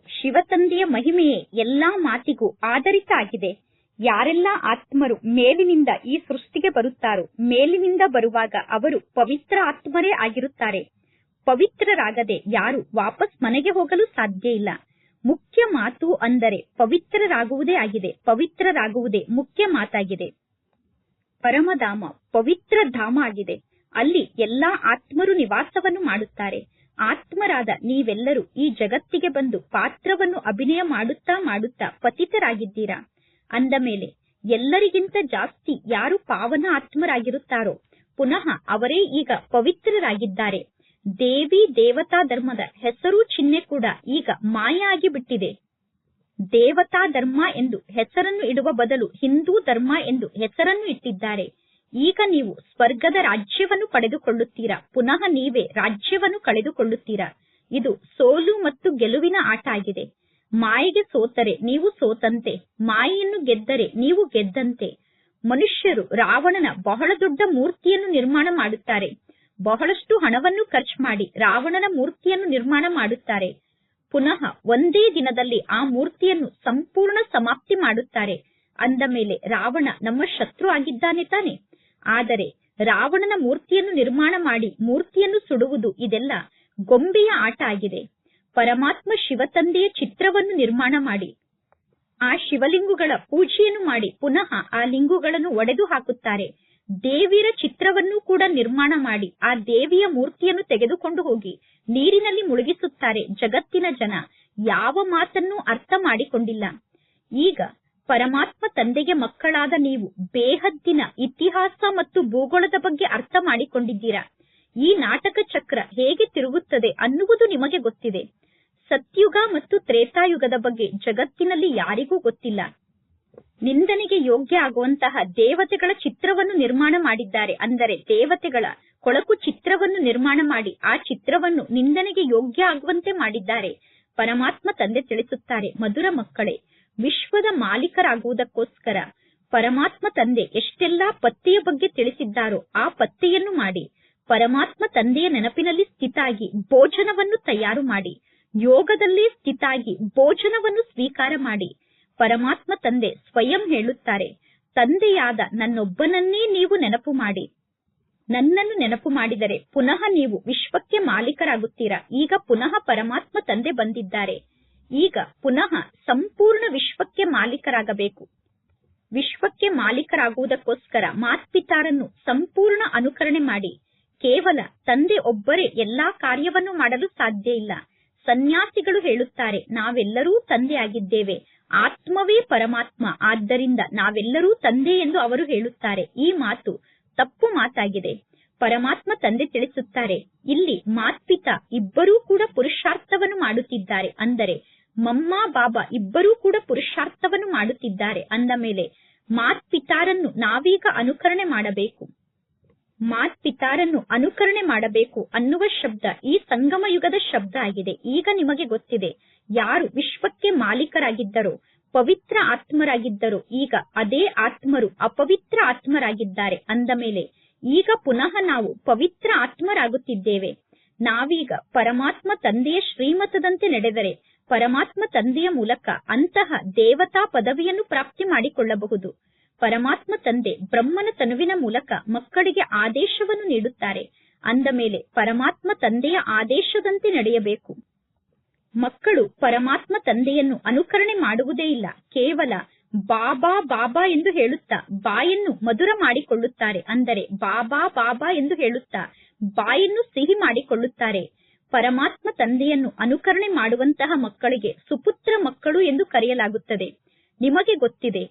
Speaker 1: ಶಿವ ತಂದೆಯ ಮಹಿಮೆಯೇ ಎಲ್ಲಾ ಮಾತಿಗೂ ಆಧಾರಿತ ಆಗಿದೆ. ಯಾರೆಲ್ಲ ಆತ್ಮರು ಮೇಲಿನಿಂದ ಈ ಸೃಷ್ಟಿಗೆ ಬರುತ್ತಾರೋ, ಮೇಲಿನಿಂದ ಬರುವಾಗ ಅವರು ಪವಿತ್ರ ಆತ್ಮರೇ ಆಗಿರುತ್ತಾರೆ. ಪವಿತ್ರರಾಗದೆ ಯಾರು ವಾಪಸ್ ಮನೆಗೆ ಹೋಗಲು ಸಾಧ್ಯ ಇಲ್ಲ. ಮುಖ್ಯ ಮಾತು ಅಂದರೆ ಪವಿತ್ರರಾಗುವುದೇ ಆಗಿದೆ. ಪವಿತ್ರರಾಗುವುದೇ ಮುಖ್ಯ ಮಾತಾಗಿದೆ. ಪರಮಧಾಮ ಪವಿತ್ರ ಧಾಮ ಆಗಿದೆ. ಅಲ್ಲಿ ಎಲ್ಲಾ ಆತ್ಮರು ನಿವಾಸವನ್ನು ಮಾಡುತ್ತಾರೆ. ಆತ್ಮರಾದ ನೀವೆಲ್ಲರೂ ಈ ಜಗತ್ತಿಗೆ ಬಂದು ಪಾತ್ರವನ್ನು ಅಭಿನಯ ಮಾಡುತ್ತಾ ಮಾಡುತ್ತಾ ಪತಿತರಾಗಿದ್ದೀರಾ. ಅಂದ ಮೇಲೆ ಎಲ್ಲರಿಗಿಂತ ಜಾಸ್ತಿ ಯಾರು ಪಾವನ ಆತ್ಮರಾಗಿರುತ್ತಾರೋ ಪುನಃ ಅವರೇ ಈಗ ಪವಿತ್ರರಾಗಿದ್ದಾರೆ. ದೇವಿ ದೇವತಾ ಧರ್ಮದ ಹೆಸರು ಚಿಹ್ನೆ ಕೂಡ ಈಗ ಮಾಯ ಆಗಿಬಿಟ್ಟಿದೆ. ದೇವತಾ ಧರ್ಮ ಎಂದು ಹೆಸರನ್ನು ಇಡುವ ಬದಲು ಹಿಂದೂ ಧರ್ಮ ಎಂದು ಹೆಸರನ್ನು ಇಟ್ಟಿದ್ದಾರೆ. ಈಗ ನೀವು ಸ್ವರ್ಗದ ರಾಜ್ಯವನ್ನು ಪಡೆದುಕೊಳ್ಳುತ್ತೀರಾ, ಪುನಃ ನೀವೇ ರಾಜ್ಯವನ್ನು ಕಳೆದುಕೊಳ್ಳುತ್ತೀರಾ. ಇದು ಸೋಲು ಮತ್ತು ಗೆಲುವಿನ ಆಟ ಆಗಿದೆ. ಮಾಯೆಗೆ ಸೋತರೆ ನೀವು ಸೋತಂತೆ, ಮಾಯೆಯನ್ನು ಗೆದ್ದರೆ ನೀವು ಗೆದ್ದಂತೆ. ಮನುಷ್ಯರು ರಾವಣನ ಬಹಳ ದೊಡ್ಡ ಮೂರ್ತಿಯನ್ನು ನಿರ್ಮಾಣ ಮಾಡುತ್ತಾರೆ. ಬಹಳಷ್ಟು ಹಣವನ್ನು ಖರ್ಚು ಮಾಡಿ ರಾವಣನ ಮೂರ್ತಿಯನ್ನು ನಿರ್ಮಾಣ ಮಾಡುತ್ತಾರೆ. ಪುನಃ ಒಂದೇ ದಿನದಲ್ಲಿ ಆ ಮೂರ್ತಿಯನ್ನು ಸಂಪೂರ್ಣ ಸಮಾಪ್ತಿ ಮಾಡುತ್ತಾರೆ. ಅಂದ ಮೇಲೆ ರಾವಣ ನಮ್ಮ ಶತ್ರು ಆಗಿದ್ದಾನೆ ತಾನೆ. ಆದರೆ ರಾವಣನ ಮೂರ್ತಿಯನ್ನು ನಿರ್ಮಾಣ ಮಾಡಿ ಮೂರ್ತಿಯನ್ನು ಸುಡುವುದು ಇದೆಲ್ಲ ಗೊಂಬೆಯ ಆಟ ಆಗಿದೆ. ಪರಮಾತ್ಮ ಶಿವ ತಂದೆಯ ಚಿತ್ರವನ್ನು ನಿರ್ಮಾಣ ಮಾಡಿ ಆ ಶಿವಲಿಂಗುಗಳ ಪೂಜೆಯನ್ನು ಮಾಡಿ ಪುನಃ ಆ ಲಿಂಗುಗಳನ್ನು ಒಡೆದು ಹಾಕುತ್ತಾರೆ. ದೇವಿಯರ ಚಿತ್ರವನ್ನು ಕೂಡ ನಿರ್ಮಾಣ ಮಾಡಿ ಆ ದೇವಿಯ ಮೂರ್ತಿಯನ್ನು ತೆಗೆದುಕೊಂಡು ಹೋಗಿ ನೀರಿನಲ್ಲಿ ಮುಳುಗಿಸುತ್ತಾರೆ. ಜಗತ್ತಿನ ಜನ ಯಾವ ಮಾತನ್ನೂ ಅರ್ಥ ಮಾಡಿಕೊಂಡಿಲ್ಲ. ಈಗ ಪರಮಾತ್ಮ ತಂದೆಗೆ ಮಕ್ಕಳಾದ ನೀವು ಬೇಹದ್ದಿನ ಇತಿಹಾಸ ಮತ್ತು ಭೂಗೋಳದ ಬಗ್ಗೆ ಅರ್ಥ ಮಾಡಿಕೊಂಡಿದ್ದೀರಾ. ಈ ನಾಟಕ ಚಕ್ರ ಹೇಗೆ ತಿರುಗುತ್ತದೆ ಅನ್ನುವುದು ನಿಮಗೆ ಗೊತ್ತಿದೆ. ಸತ್ಯುಗ ಮತ್ತು ತ್ರೇತಾಯುಗದ ಬಗ್ಗೆ ಜಗತ್ತಿನಲ್ಲಿ ಯಾರಿಗೂ ಗೊತ್ತಿಲ್ಲ. ನಿಂದನೆಗೆ ಯೋಗ್ಯ ಆಗುವಂತಹ ದೇವತೆಗಳ ಚಿತ್ರವನ್ನು ನಿರ್ಮಾಣ ಮಾಡಿದ್ದಾರೆ. ಅಂದರೆ ದೇವತೆಗಳ ಕೊಳಕು ಚಿತ್ರವನ್ನು ನಿರ್ಮಾಣ ಮಾಡಿ ಆ ಚಿತ್ರವನ್ನು ನಿಂದನೆಗೆ ಯೋಗ್ಯ ಆಗುವಂತೆ ಮಾಡಿದ್ದಾರೆ. ಪರಮಾತ್ಮ ತಂದೆ ತಿಳಿಸುತ್ತಾರೆ, ಮಧುರ ಮಕ್ಕಳೇ, ವಿಶ್ವದ ಮಾಲೀಕರಾಗುವುದಕ್ಕೋಸ್ಕರ ಪರಮಾತ್ಮ ತಂದೆ ಎಷ್ಟೆಲ್ಲಾ ಪತ್ತೆಯ ಬಗ್ಗೆ ತಿಳಿಸಿದ್ದಾರೋ ಆ ಪತ್ತೆಯನ್ನು ಮಾಡಿ ಪರಮಾತ್ಮ ತಂದೆಯ ನೆನಪಿನಲ್ಲಿ ಸ್ಥಿತಾಗಿ ಭೋಜನವನ್ನು ತಯಾರು ಮಾಡಿ, ಯೋಗದಲ್ಲಿ ಸ್ಥಿತಾಗಿ ಭೋಜನವನ್ನು ಸ್ವೀಕಾರ ಮಾಡಿ. ಪರಮಾತ್ಮ ತಂದೆ ಸ್ವಯಂ ಹೇಳುತ್ತಾರೆ, ತಂದೆಯಾದ ನನ್ನೊಬ್ಬನನ್ನೇ ನೀವು ನೆನಪು ಮಾಡಿ. ನನ್ನನ್ನು ನೆನಪು ಮಾಡಿದರೆ ಪುನಃ ನೀವು ವಿಶ್ವಕ್ಕೆ ಮಾಲೀಕರಾಗುತ್ತೀರಾ. ಈಗ ಪುನಃ ಪರಮಾತ್ಮ ತಂದೆ ಬಂದಿದ್ದಾರೆ. ಈಗ ಪುನಃ ಸಂಪೂರ್ಣ ವಿಶ್ವಕ್ಕೆ ಮಾಲೀಕರಾಗಬೇಕು. ವಿಶ್ವಕ್ಕೆ ಮಾಲೀಕರಾಗುವುದಕ್ಕೋಸ್ಕರ ಮಾತ್ಪಿತಾರನ್ನು ಸಂಪೂರ್ಣ ಅನುಕರಣೆ ಮಾಡಿ. ಕೇವಲ ತಂದೆ ಒಬ್ಬರೇ ಎಲ್ಲಾ ಕಾರ್ಯವನ್ನು ಮಾಡಲು ಸಾಧ್ಯ ಇಲ್ಲ. ಸನ್ಯಾಸಿಗಳು ಹೇಳುತ್ತಾರೆ, ನಾವೆಲ್ಲರೂ ತಂದೆಯಾಗಿದ್ದೇವೆ, ಆತ್ಮವೇ ಪರಮಾತ್ಮ, ಆದ್ದರಿಂದ ನಾವೆಲ್ಲರೂ ತಂದೆ ಎಂದು ಅವರು ಹೇಳುತ್ತಾರೆ. ಈ ಮಾತು ತಪ್ಪು ಮಾತಾಗಿದೆ. ಪರಮಾತ್ಮ ತಂದೆ ತಿಳಿಸುತ್ತಾರೆ, ಇಲ್ಲಿ ಮಾತ್ಪಿತಾ ಇಬ್ಬರೂ ಕೂಡ ಪುರುಷಾರ್ಥವನ್ನು ಮಾಡುತ್ತಿದ್ದಾರೆ. ಅಂದರೆ ಮಮ್ಮ ಬಾಬಾ ಇಬ್ಬರೂ ಕೂಡ ಪುರುಷಾರ್ಥವನ್ನು ಮಾಡುತ್ತಿದ್ದಾರೆ. ಅಂದ ಮೇಲೆ ಮಾತ್ಪಿತಾರನ್ನು ನಾವೀಗ ಅನುಕರಣೆ ಮಾಡಬೇಕು. ಮಾತ್ಪಿತಾರನ್ನು ಅನುಕರಣೆ ಮಾಡಬೇಕು ಅನ್ನುವ ಶಬ್ದ ಈ ಸಂಗಮ ಯುಗದ ಶಬ್ದ ಆಗಿದೆ. ಈಗ ನಿಮಗೆ ಗೊತ್ತಿದೆ, ಯಾರು ವಿಶ್ವಕ್ಕೆ ಮಾಲೀಕರಾಗಿದ್ದರೋ, ಪವಿತ್ರ ಆತ್ಮರಾಗಿದ್ದರೋ, ಈಗ ಅದೇ ಆತ್ಮರು ಅಪವಿತ್ರ ಆತ್ಮರಾಗಿದ್ದಾರೆ. ಅಂದ ಮೇಲೆ ಈಗ ಪುನಃ ನಾವು ಪವಿತ್ರ ಆತ್ಮರಾಗುತ್ತಿದ್ದೇವೆ. ನಾವೀಗ ಪರಮಾತ್ಮ ತಂದೆಯ ಶ್ರೀಮತದಂತೆ ನಡೆದರೆ ಪರಮಾತ್ಮ ತಂದೆಯ ಮೂಲಕ ಅಂತಹ ದೇವತಾ ಪದವಿಯನ್ನು ಪ್ರಾಪ್ತಿ ಮಾಡಿಕೊಳ್ಳಬಹುದು. ಪರಮಾತ್ಮ ತಂದೆ ಬ್ರಹ್ಮನ ತನುವಿನ ಮೂಲಕ ಮಕ್ಕಳಿಗೆ ಆದೇಶವನ್ನು ನೀಡುತ್ತಾರೆ. ಅಂದ ಮೇಲೆ ಪರಮಾತ್ಮ ತಂದೆಯ ಆದೇಶದಂತೆ ನಡೆಯಬೇಕು. ಮಕ್ಕಳು ಪರಮಾತ್ಮ ತಂದೆಯನ್ನು ಅನುಕರಣೆ ಮಾಡುವುದೇ ಇಲ್ಲ. ಕೇವಲ ಬಾಬಾ ಬಾಬಾ ಎಂದು ಹೇಳುತ್ತಾ ಬಾಯನ್ನು ಮಧುರ ಮಾಡಿಕೊಳ್ಳುತ್ತಾರೆ. ಅಂದರೆ ಬಾಬಾ ಬಾಬಾ ಎಂದು ಹೇಳುತ್ತಾ ಬಾಯನ್ನು ಸಿಹಿ ಮಾಡಿಕೊಳ್ಳುತ್ತಾರೆ. ಪರಮಾತ್ಮ ತಂದೆಯನ್ನು ಅನುಕರಣೆ ಮಾಡುವಂತಹ ಮಕ್ಕಳಿಗೆ ಸುಪುತ್ರ ಮಕ್ಕಳು ಎಂದು ಕರೆಯಲಾಗುತ್ತದೆ. ನಿಮಗೆ ಗೊತ್ತಿದೆ,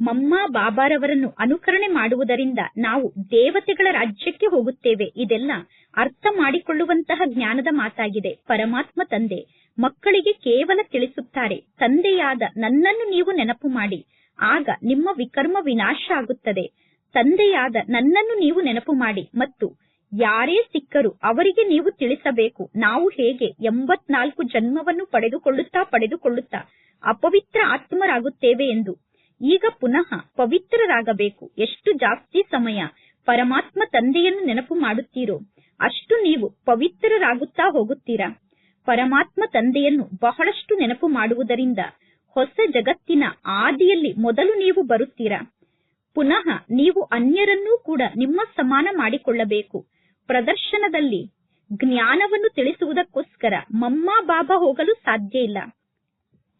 Speaker 1: ಮಮ್ಮ ಬಾಬಾರವರನ್ನು ಅನುಕರಣೆ ಮಾಡುವುದರಿಂದ ನಾವು ದೇವತೆಗಳ ರಾಜ್ಯಕ್ಕೆ ಹೋಗುತ್ತೇವೆ. ಇದೆಲ್ಲ ಅರ್ಥ ಮಾಡಿಕೊಳ್ಳುವಂತಹ ಜ್ಞಾನದ ಮಾತಾಗಿದೆ. ಪರಮಾತ್ಮ ತಂದೆ ಮಕ್ಕಳಿಗೆ ಕೇವಲ ತಿಳಿಸುತ್ತಾರೆ, ತಂದೆಯಾದ ನನ್ನನ್ನು ನೀವು ನೆನಪು ಮಾಡಿ, ಆಗ ನಿಮ್ಮ ವಿಕರ್ಮ ವಿನಾಶ ಆಗುತ್ತದೆ. ತಂದೆಯಾದ ನನ್ನನ್ನು ನೀವು ನೆನಪು ಮಾಡಿ ಮತ್ತು ಯಾರೇ ಸಿಕ್ಕರು ಅವರಿಗೆ ನೀವು ತಿಳಿಸಬೇಕು, ನಾವು ಹೇಗೆ 84 ಜನ್ಮವನ್ನು ಪಡೆದುಕೊಳ್ಳುತ್ತಾ ಅಪವಿತ್ರ ಆತ್ಮರಾಗುತ್ತೇವೆ ಎಂದು. ಈಗ ಪುನಃ ಪವಿತ್ರರಾಗಬೇಕು. ಎಷ್ಟು ಜಾಸ್ತಿ ಸಮಯ ಪರಮಾತ್ಮ ತಂದೆಯನ್ನು ನೆನಪು ಮಾಡುತ್ತೀರೋ ಅಷ್ಟು ನೀವು ಪವಿತ್ರರಾಗುತ್ತಾ ಹೋಗುತ್ತೀರಾ. ಪರಮಾತ್ಮ ತಂದೆಯನ್ನು ಬಹಳಷ್ಟು ನೆನಪು ಮಾಡುವುದರಿಂದ ಹೊಸ ಜಗತ್ತಿನ ಆದಿಯಲ್ಲಿ ಮೊದಲು ನೀವು ಬರುತ್ತೀರಾ. ಪುನಃ ನೀವು ಅನ್ಯರನ್ನೂ ಕೂಡ ನಿಮ್ಮ ಸಮಾನ ಮಾಡಿಕೊಳ್ಳಬೇಕು. ಪ್ರದರ್ಶನದಲ್ಲಿ ಜ್ಞಾನವನ್ನು ತಿಳಿಸುವುದಕ್ಕೋಸ್ಕರ ಮಮ್ಮ ಬಾಬಾ ಹೋಗಲು ಸಾಧ್ಯ ಇಲ್ಲ.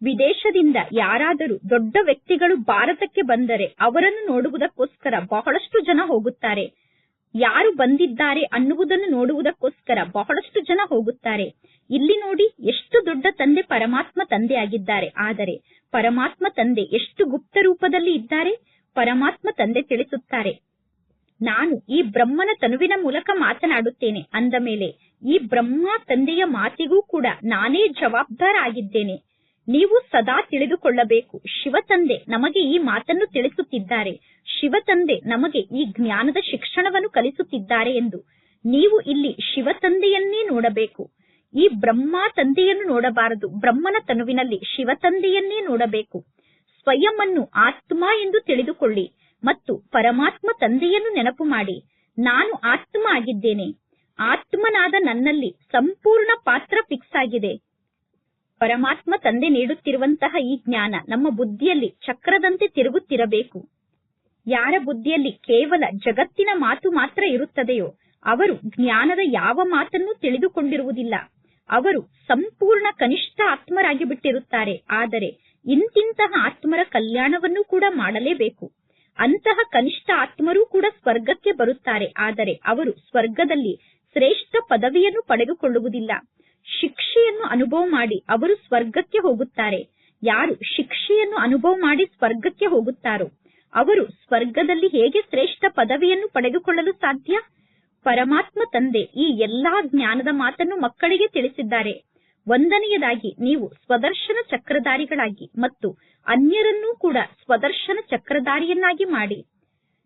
Speaker 1: ವಿದೇಶದಿಂದ ಯಾರಾದರೂ ದೊಡ್ಡ ವ್ಯಕ್ತಿಗಳು ಭಾರತಕ್ಕೆ ಬಂದರೆ ಅವರನ್ನು ನೋಡುವುದಕ್ಕೋಸ್ಕರ ಬಹಳಷ್ಟು ಜನ ಹೋಗುತ್ತಾರೆ. ಯಾರು ಬಂದಿದ್ದಾರೆ ಅನ್ನುವುದನ್ನು ನೋಡುವುದಕ್ಕೋಸ್ಕರ ಬಹಳಷ್ಟು ಜನ ಹೋಗುತ್ತಾರೆ. ಇಲ್ಲಿ ನೋಡಿ, ಎಷ್ಟು ದೊಡ್ಡ ತಂದೆ ಪರಮಾತ್ಮ ತಂದೆ ಆಗಿದ್ದಾರೆ. ಆದರೆ ಪರಮಾತ್ಮ ತಂದೆ ಎಷ್ಟು ಗುಪ್ತ ರೂಪದಲ್ಲಿ ಇದ್ದಾರೆ. ಪರಮಾತ್ಮ ತಂದೆ ತಿಳಿಸುತ್ತಾರೆ, ನಾನು ಈ ಬ್ರಹ್ಮನ ತನುವಿನ ಮೂಲಕ ಮಾತನಾಡುತ್ತೇನೆ. ಅಂದ ಮೇಲೆ ಈ ಬ್ರಹ್ಮ ತಂದೆಯ ಮಾತಿಗೂ ಕೂಡ ನಾನೇ ಜವಾಬ್ದಾರ ಆಗಿದ್ದೇನೆ. ನೀವು ಸದಾ ತಿಳಿದುಕೊಳ್ಳಬೇಕು, ಶಿವತಂದೆ ನಮಗೆ ಈ ಮಾತನ್ನು ತಿಳಿಸುತ್ತಿದ್ದಾರೆ, ಶಿವತಂದೆ ನಮಗೆ ಈ ಜ್ಞಾನದ ಶಿಕ್ಷಣವನ್ನು ಕಲಿಸುತ್ತಿದ್ದಾರೆ ಎಂದು. ನೀವು ಇಲ್ಲಿ ಶಿವತಂದೆಯನ್ನೇ ನೋಡಬೇಕು. ಈ ಬ್ರಹ್ಮ ತಂದೆಯನ್ನು ನೋಡಬಾರದು. ಬ್ರಹ್ಮನ ತನುವಿನಲ್ಲಿ ಶಿವತಂದೆಯನ್ನೇ ನೋಡಬೇಕು. ಸ್ವಯಂ ಅನ್ನು ಆತ್ಮ ಎಂದು ತಿಳಿದುಕೊಳ್ಳಿ ಮತ್ತು ಪರಮಾತ್ಮ ತಂದೆಯನ್ನು ನೆನಪು ಮಾಡಿ, ನಾನು ಆತ್ಮ ಆಗಿದ್ದೇನೆ. ಆತ್ಮನಾದ ನನ್ನಲ್ಲಿ ಸಂಪೂರ್ಣ ಪಾತ್ರ ಫಿಕ್ಸ್ ಆಗಿದೆ. ಪರಮಾತ್ಮ ತಂದೆ ನೀಡುತ್ತಿರುವಂತಹ ಈ ಜ್ಞಾನ ನಮ್ಮ ಬುದ್ಧಿಯಲ್ಲಿ ಚಕ್ರದಂತೆ ತಿರುಗುತ್ತಿರಬೇಕು. ಯಾರ ಬುದ್ಧಿಯಲ್ಲಿ ಕೇವಲ ಜಗತ್ತಿನ ಮಾತು ಮಾತ್ರ ಇರುತ್ತದೆಯೋ ಅವರು ಜ್ಞಾನದ ಯಾವ ಮಾತನ್ನು ತಿಳಿದುಕೊಂಡಿರುವುದಿಲ್ಲ. ಅವರು ಸಂಪೂರ್ಣ ಕನಿಷ್ಠ ಆತ್ಮರಾಗಿ ಬಿಟ್ಟಿರುತ್ತಾರೆ. ಆದರೆ ಇಂತಿಂತಹ ಆತ್ಮರ ಕಲ್ಯಾಣವನ್ನು ಕೂಡ ಮಾಡಲೇಬೇಕು. ಅಂತಹ ಕನಿಷ್ಠ ಆತ್ಮರೂ ಕೂಡ ಸ್ವರ್ಗಕ್ಕೆ ಬರುತ್ತಾರೆ. ಆದರೆ ಅವರು ಸ್ವರ್ಗದಲ್ಲಿ ಶ್ರೇಷ್ಠ ಪದವಿಯನ್ನು ಪಡೆದುಕೊಳ್ಳುವುದಿಲ್ಲ. ಶಿಕ್ಷೆಯನ್ನು ಅನುಭವ ಮಾಡಿ ಅವರು ಸ್ವರ್ಗಕ್ಕೆ ಹೋಗುತ್ತಾರೆ. ಯಾರು ಶಿಕ್ಷೆಯನ್ನು ಅನುಭವ ಮಾಡಿ ಸ್ವರ್ಗಕ್ಕೆ ಹೋಗುತ್ತಾರೋ ಅವರು ಸ್ವರ್ಗದಲ್ಲಿ ಹೇಗೆ ಶ್ರೇಷ್ಠ ಪದವಿಯನ್ನು ಪಡೆದುಕೊಳ್ಳಲು ಸಾಧ್ಯ? ಪರಮಾತ್ಮ ತಂದೆ ಈ ಎಲ್ಲಾ ಜ್ಞಾನದ ಮಾತನ್ನು ಮಕ್ಕಳಿಗೆ ತಿಳಿಸಿದ್ದಾರೆ. ಒಂದನೆಯದಾಗಿ ನೀವು ಸ್ವದರ್ಶನ ಚಕ್ರಧಾರಿಗಳಾಗಿ ಮತ್ತು ಅನ್ಯರನ್ನೂ ಕೂಡ ಸ್ವದರ್ಶನ ಚಕ್ರಧಾರಿಯನ್ನಾಗಿ ಮಾಡಿ.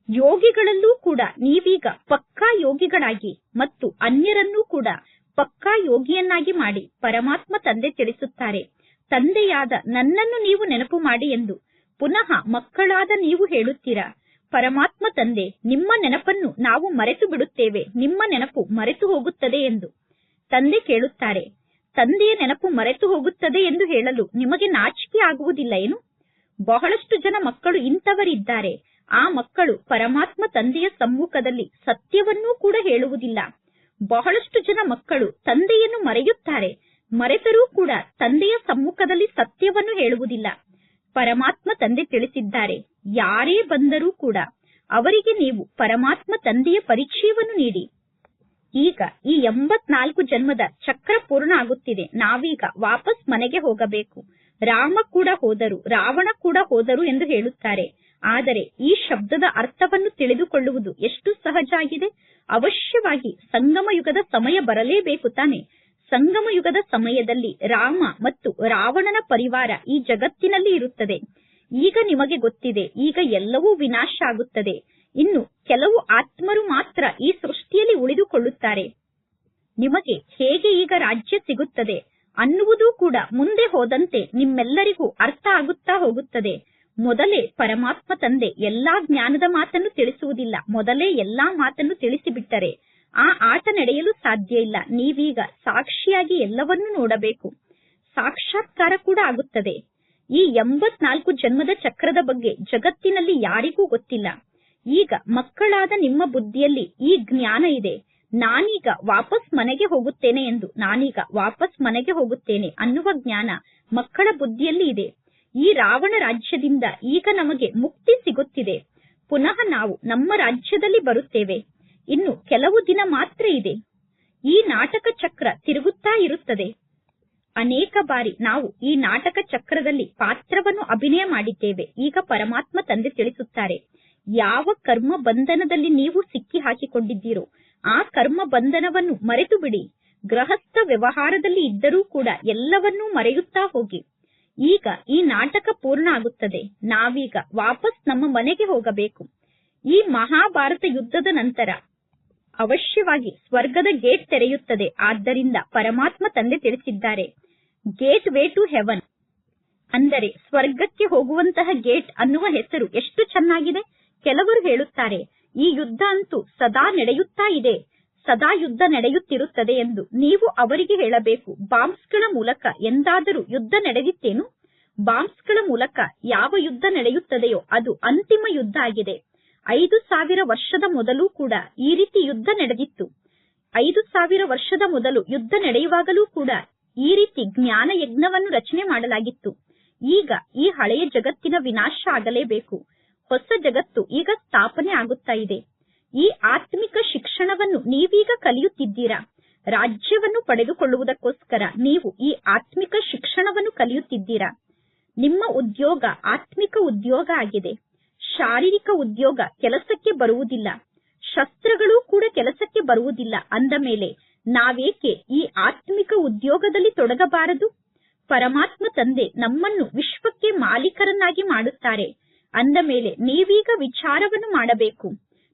Speaker 1: ಯೋಗಿಗಳಲ್ಲೂ ಕೂಡ ನೀವೀಗ ಪಕ್ಕಾ ಯೋಗಿಗಳಾಗಿ ಮತ್ತು ಅನ್ಯರನ್ನೂ ಕೂಡ ಪಕ್ಕಾ ಯೋಗಿಯನ್ನಾಗಿ ಮಾಡಿ. ಪರಮಾತ್ಮ ತಂದೆ ತಿಳಿಸುತ್ತಾರೆ, ತಂದೆಯಾದ ನನ್ನನ್ನು ನೀವು ನೆನಪು ಮಾಡಿ ಎಂದು. ಪುನಃ ಮಕ್ಕಳಾದ ನೀವು ಹೇಳುತ್ತೀರಾ, ಪರಮಾತ್ಮ ತಂದೆ ನಿಮ್ಮ ನೆನಪನ್ನು ನಾವು ಮರೆತು ಬಿಡುತ್ತೇವೆ, ನಿಮ್ಮ ನೆನಪು ಮರೆತು ಹೋಗುತ್ತದೆ ಎಂದು. ತಂದೆ ಕೇಳುತ್ತಾರೆ, ತಂದೆಯ ನೆನಪು ಮರೆತು ಹೋಗುತ್ತದೆ ಎಂದು ಹೇಳಲು ನಿಮಗೆ ನಾಚಿಕೆ ಆಗುವುದಿಲ್ಲ ಏನು? ಬಹಳಷ್ಟು ಜನ ಮಕ್ಕಳು ಇಂಥವರಿದ್ದಾರೆ. ಆ ಮಕ್ಕಳು ಪರಮಾತ್ಮ ತಂದೆಯ ಸಮ್ಮುಖದಲ್ಲಿ ಸತ್ಯವನ್ನೂ ಕೂಡ ಹೇಳುವುದಿಲ್ಲ. ಬಹಳಷ್ಟು ಜನ ಮಕ್ಕಳು ತಂದೆಯನ್ನು ಮರೆಯುತ್ತಾರೆ. ಮರೆತರೂ ಕೂಡ ತಂದೆಯ ಸಮ್ಮುಖದಲ್ಲಿ ಸತ್ಯವನ್ನು ಹೇಳುವುದಿಲ್ಲ. ಪರಮಾತ್ಮ ತಂದೆ ತಿಳಿಸಿದ್ದಾರೆ, ಯಾರೇ ಬಂದರೂ ಕೂಡ ಅವರಿಗೆ ನೀವು ಪರಮಾತ್ಮ ತಂದೆಯ ಪರಿಚಯವನ್ನು ನೀಡಿ. ಈಗ ಈ 84 ಜನ್ಮದ ಚಕ್ರ ಪೂರ್ಣ ಆಗುತ್ತಿದೆ. ನಾವೀಗ ವಾಪಸ್ ಮನೆಗೆ ಹೋಗಬೇಕು. ರಾಮ ಕೂಡ ಹೋದರು, ರಾವಣ ಕೂಡ ಹೋದರು ಎಂದು ಹೇಳುತ್ತಾರೆ. ಆದರೆ ಈ ಶಬ್ದದ ಅರ್ಥವನ್ನು ತಿಳಿದುಕೊಳ್ಳುವುದು ಎಷ್ಟು ಸಹಜ ಆಗಿದೆ. ಅವಶ್ಯವಾಗಿ ಸಂಗಮ ಯುಗದ ಸಮಯ ಬರಲೇಬೇಕು ತಾನೆ. ಸಂಗಮ ಯುಗದ ಸಮಯದಲ್ಲಿ ರಾಮ ಮತ್ತು ರಾವಣನ ಪರಿವಾರ ಈ ಜಗತ್ತಿನಲ್ಲಿ ಇರುತ್ತದೆ. ಈಗ ನಿಮಗೆ ಗೊತ್ತಿದೆ, ಈಗ ಎಲ್ಲವೂ ವಿನಾಶ ಆಗುತ್ತದೆ. ಇನ್ನು ಕೆಲವು ಆತ್ಮರು ಮಾತ್ರ ಈ ಸೃಷ್ಟಿಯಲ್ಲಿ ಉಳಿದುಕೊಳ್ಳುತ್ತಾರೆ. ನಿಮಗೆ ಹೇಗೆ ಈಗ ರಾಜ್ಯ ಸಿಗುತ್ತದೆ ಅನ್ನುವುದೂ ಕೂಡ ಮುಂದೆ ಹೋದಂತೆ ನಿಮ್ಮೆಲ್ಲರಿಗೂ ಅರ್ಥ ಆಗುತ್ತಾ ಹೋಗುತ್ತದೆ. ಮೊದಲೇ ಪರಮಾತ್ಮ ತಂದೆ ಎಲ್ಲಾ ಜ್ಞಾನದ ಮಾತನ್ನು ತಿಳಿಸುವುದಿಲ್ಲ. ಮೊದಲೇ ಎಲ್ಲಾ ಮಾತನ್ನು ತಿಳಿಸಿಬಿಟ್ಟರೆ ಆ ಆಟ ನಡೆಯಲು ಸಾಧ್ಯ ಇಲ್ಲ. ನೀವೀಗ ಸಾಕ್ಷಿಯಾಗಿ ಎಲ್ಲವನ್ನೂ ನೋಡಬೇಕು. ಸಾಕ್ಷಾತ್ಕಾರ ಕೂಡ ಆಗುತ್ತದೆ. ಈ 84 ಜನ್ಮದ ಚಕ್ರದ ಬಗ್ಗೆ ಜಗತ್ತಿನಲ್ಲಿ ಯಾರಿಗೂ ಗೊತ್ತಿಲ್ಲ. ಈಗ ಮಕ್ಕಳಾದ ನಿಮ್ಮ ಬುದ್ಧಿಯಲ್ಲಿ ಈ ಜ್ಞಾನ ಇದೆ. ನಾನೀಗ ವಾಪಸ್ ಮನೆಗೆ ಹೋಗುತ್ತೇನೆ ಎಂದು, ನಾನೀಗ ವಾಪಸ್ ಮನೆಗೆ ಹೋಗುತ್ತೇನೆ ಅನ್ನುವ ಜ್ಞಾನ ಮಕ್ಕಳ ಬುದ್ಧಿಯಲ್ಲಿ ಇದೆ. ಈ ರಾವಣ ರಾಜ್ಯದಿಂದ ಈಗ ನಮಗೆ ಮುಕ್ತಿ ಸಿಗುತ್ತಿದೆ. ಪುನಃ ನಾವು ನಮ್ಮ ರಾಜ್ಯದಲ್ಲಿ ಬರುತ್ತೇವೆ. ಇನ್ನು ಕೆಲವು ದಿನ ಮಾತ್ರ ಇದೆ. ಈ ನಾಟಕ ಚಕ್ರ ತಿರುಗುತ್ತಾ ಇರುತ್ತದೆ. ಅನೇಕ ಬಾರಿ ನಾವು ಈ ನಾಟಕ ಚಕ್ರದಲ್ಲಿ ಪಾತ್ರವನ್ನು ಅಭಿನಯ ಮಾಡಿದ್ದೇವೆ. ಈಗ ಪರಮಾತ್ಮ ತಂದೆ ತಿಳಿಸುತ್ತಾರೆ, ಯಾವ ಕರ್ಮ ಬಂಧನದಲ್ಲಿ ನೀವು ಸಿಕ್ಕಿ ಹಾಕಿಕೊಂಡಿದ್ದೀರೋ ಆ ಕರ್ಮ ಬಂಧನವನ್ನು ಮರೆತು ಬಿಡಿ. ಗೃಹಸ್ಥ ವ್ಯವಹಾರದಲ್ಲಿ ಇದ್ದರೂ ಕೂಡ ಎಲ್ಲವನ್ನೂ ಮರೆಯುತ್ತಾ ಹೋಗಿ. ಈಗ ಈ ನಾಟಕ ಪೂರ್ಣ ಆಗುತ್ತದೆ. ನಾವೀಗ ವಾಪಸ್ ನಮ್ಮ ಮನೆಗೆ ಹೋಗಬೇಕು. ಈ ಮಹಾಭಾರತ ಯುದ್ಧದ ನಂತರ ಅವಶ್ಯವಾಗಿ ಸ್ವರ್ಗದ ಗೇಟ್ ತೆರೆಯುತ್ತದೆ. ಆದ್ದರಿಂದ ಪರಮಾತ್ಮ ತಂದೆ ತಿಳಿಸಿದ್ದಾರೆ, ಗೇಟ್ ವೇ ಟು ಹೆವನ್, ಅಂದರೆ ಸ್ವರ್ಗಕ್ಕೆ ಹೋಗುವಂತಹ ಗೇಟ್ ಅನ್ನುವ ಹೆಸರು ಎಷ್ಟು ಚೆನ್ನಾಗಿದೆ. ಕೆಲವರು ಹೇಳುತ್ತಾರೆ, ಈ ಯುದ್ಧ ಅಂತೂ ಸದಾ ನಡೆಯುತ್ತಾ ಇದೆ, ಸದಾ ಯುದ್ಧ ನಡೆಯುತ್ತಿರುತ್ತದೆ ಎಂದು. ನೀವು ಅವರಿಗೆ ಹೇಳಬೇಕು, ಬಾಂಬ್ಸ್ಗಳ ಮೂಲಕ ಎಂದಾದರೂ ಯುದ್ಧ ನಡೆದಿತ್ತೇನು? ಬಾಂಬ್ಸ್ಗಳ ಮೂಲಕ ಯಾವ ಯುದ್ಧ ನಡೆಯುತ್ತದೆಯೋ ಅದು ಅಂತಿಮ ಯುದ್ಧ ಆಗಿದೆ. 5000 ವರ್ಷದ ಮೊದಲು ಕೂಡ ಈ ರೀತಿ ಯುದ್ಧ ನಡೆದಿತ್ತು. 5000 ವರ್ಷದ ಮೊದಲು ಯುದ್ಧ ನಡೆಯುವಾಗಲೂ ಕೂಡ ಈ ರೀತಿ ಜ್ಞಾನ ಯಜ್ಞವನ್ನು ರಚನೆ ಮಾಡಲಾಗಿತ್ತು. ಈಗ ಈ ಹಳೆಯ ಜಗತ್ತಿನ ವಿನಾಶ ಆಗಲೇಬೇಕು. ಹೊಸ ಜಗತ್ತು ಈಗ ಸ್ಥಾಪನೆ ಆಗುತ್ತಾ ಇದೆ. ಈ ಆತ್ಮಿಕ ಶಿಕ್ಷಣವನ್ನು ನೀವೀಗ ಕಲಿಯುತ್ತಿದ್ದೀರಾ. ರಾಜ್ಯವನ್ನು ಪಡೆದುಕೊಳ್ಳುವುದಕ್ಕೋಸ್ಕರ ನೀವು ಈ ಆತ್ಮಿಕ ಶಿಕ್ಷಣವನ್ನು ಕಲಿಯುತ್ತಿದ್ದೀರಾ. ನಿಮ್ಮ ಉದ್ಯೋಗ ಆತ್ಮಿಕ ಉದ್ಯೋಗ ಆಗಿದೆ. ಶಾರೀರಿಕ ಉದ್ಯೋಗ ಕೆಲಸಕ್ಕೆ ಬರುವುದಿಲ್ಲ, ಶಸ್ತ್ರಗಳು ಕೂಡ ಕೆಲಸಕ್ಕೆ ಬರುವುದಿಲ್ಲ. ಅಂದ ಮೇಲೆ ನಾವೇಕೆ ಈ ಆತ್ಮಿಕ ಉದ್ಯೋಗದಲ್ಲಿ ತೊಡಗಬಾರದು? ಪರಮಾತ್ಮ ತಂದೆ ನಮ್ಮನ್ನು ವಿಶ್ವಕ್ಕೆ ಮಾಲೀಕರನ್ನಾಗಿ ಮಾಡುತ್ತಾರೆ. ಅಂದ ಮೇಲೆ ನೀವೀಗ ವಿಚಾರವನ್ನು ಮಾಡಬೇಕು,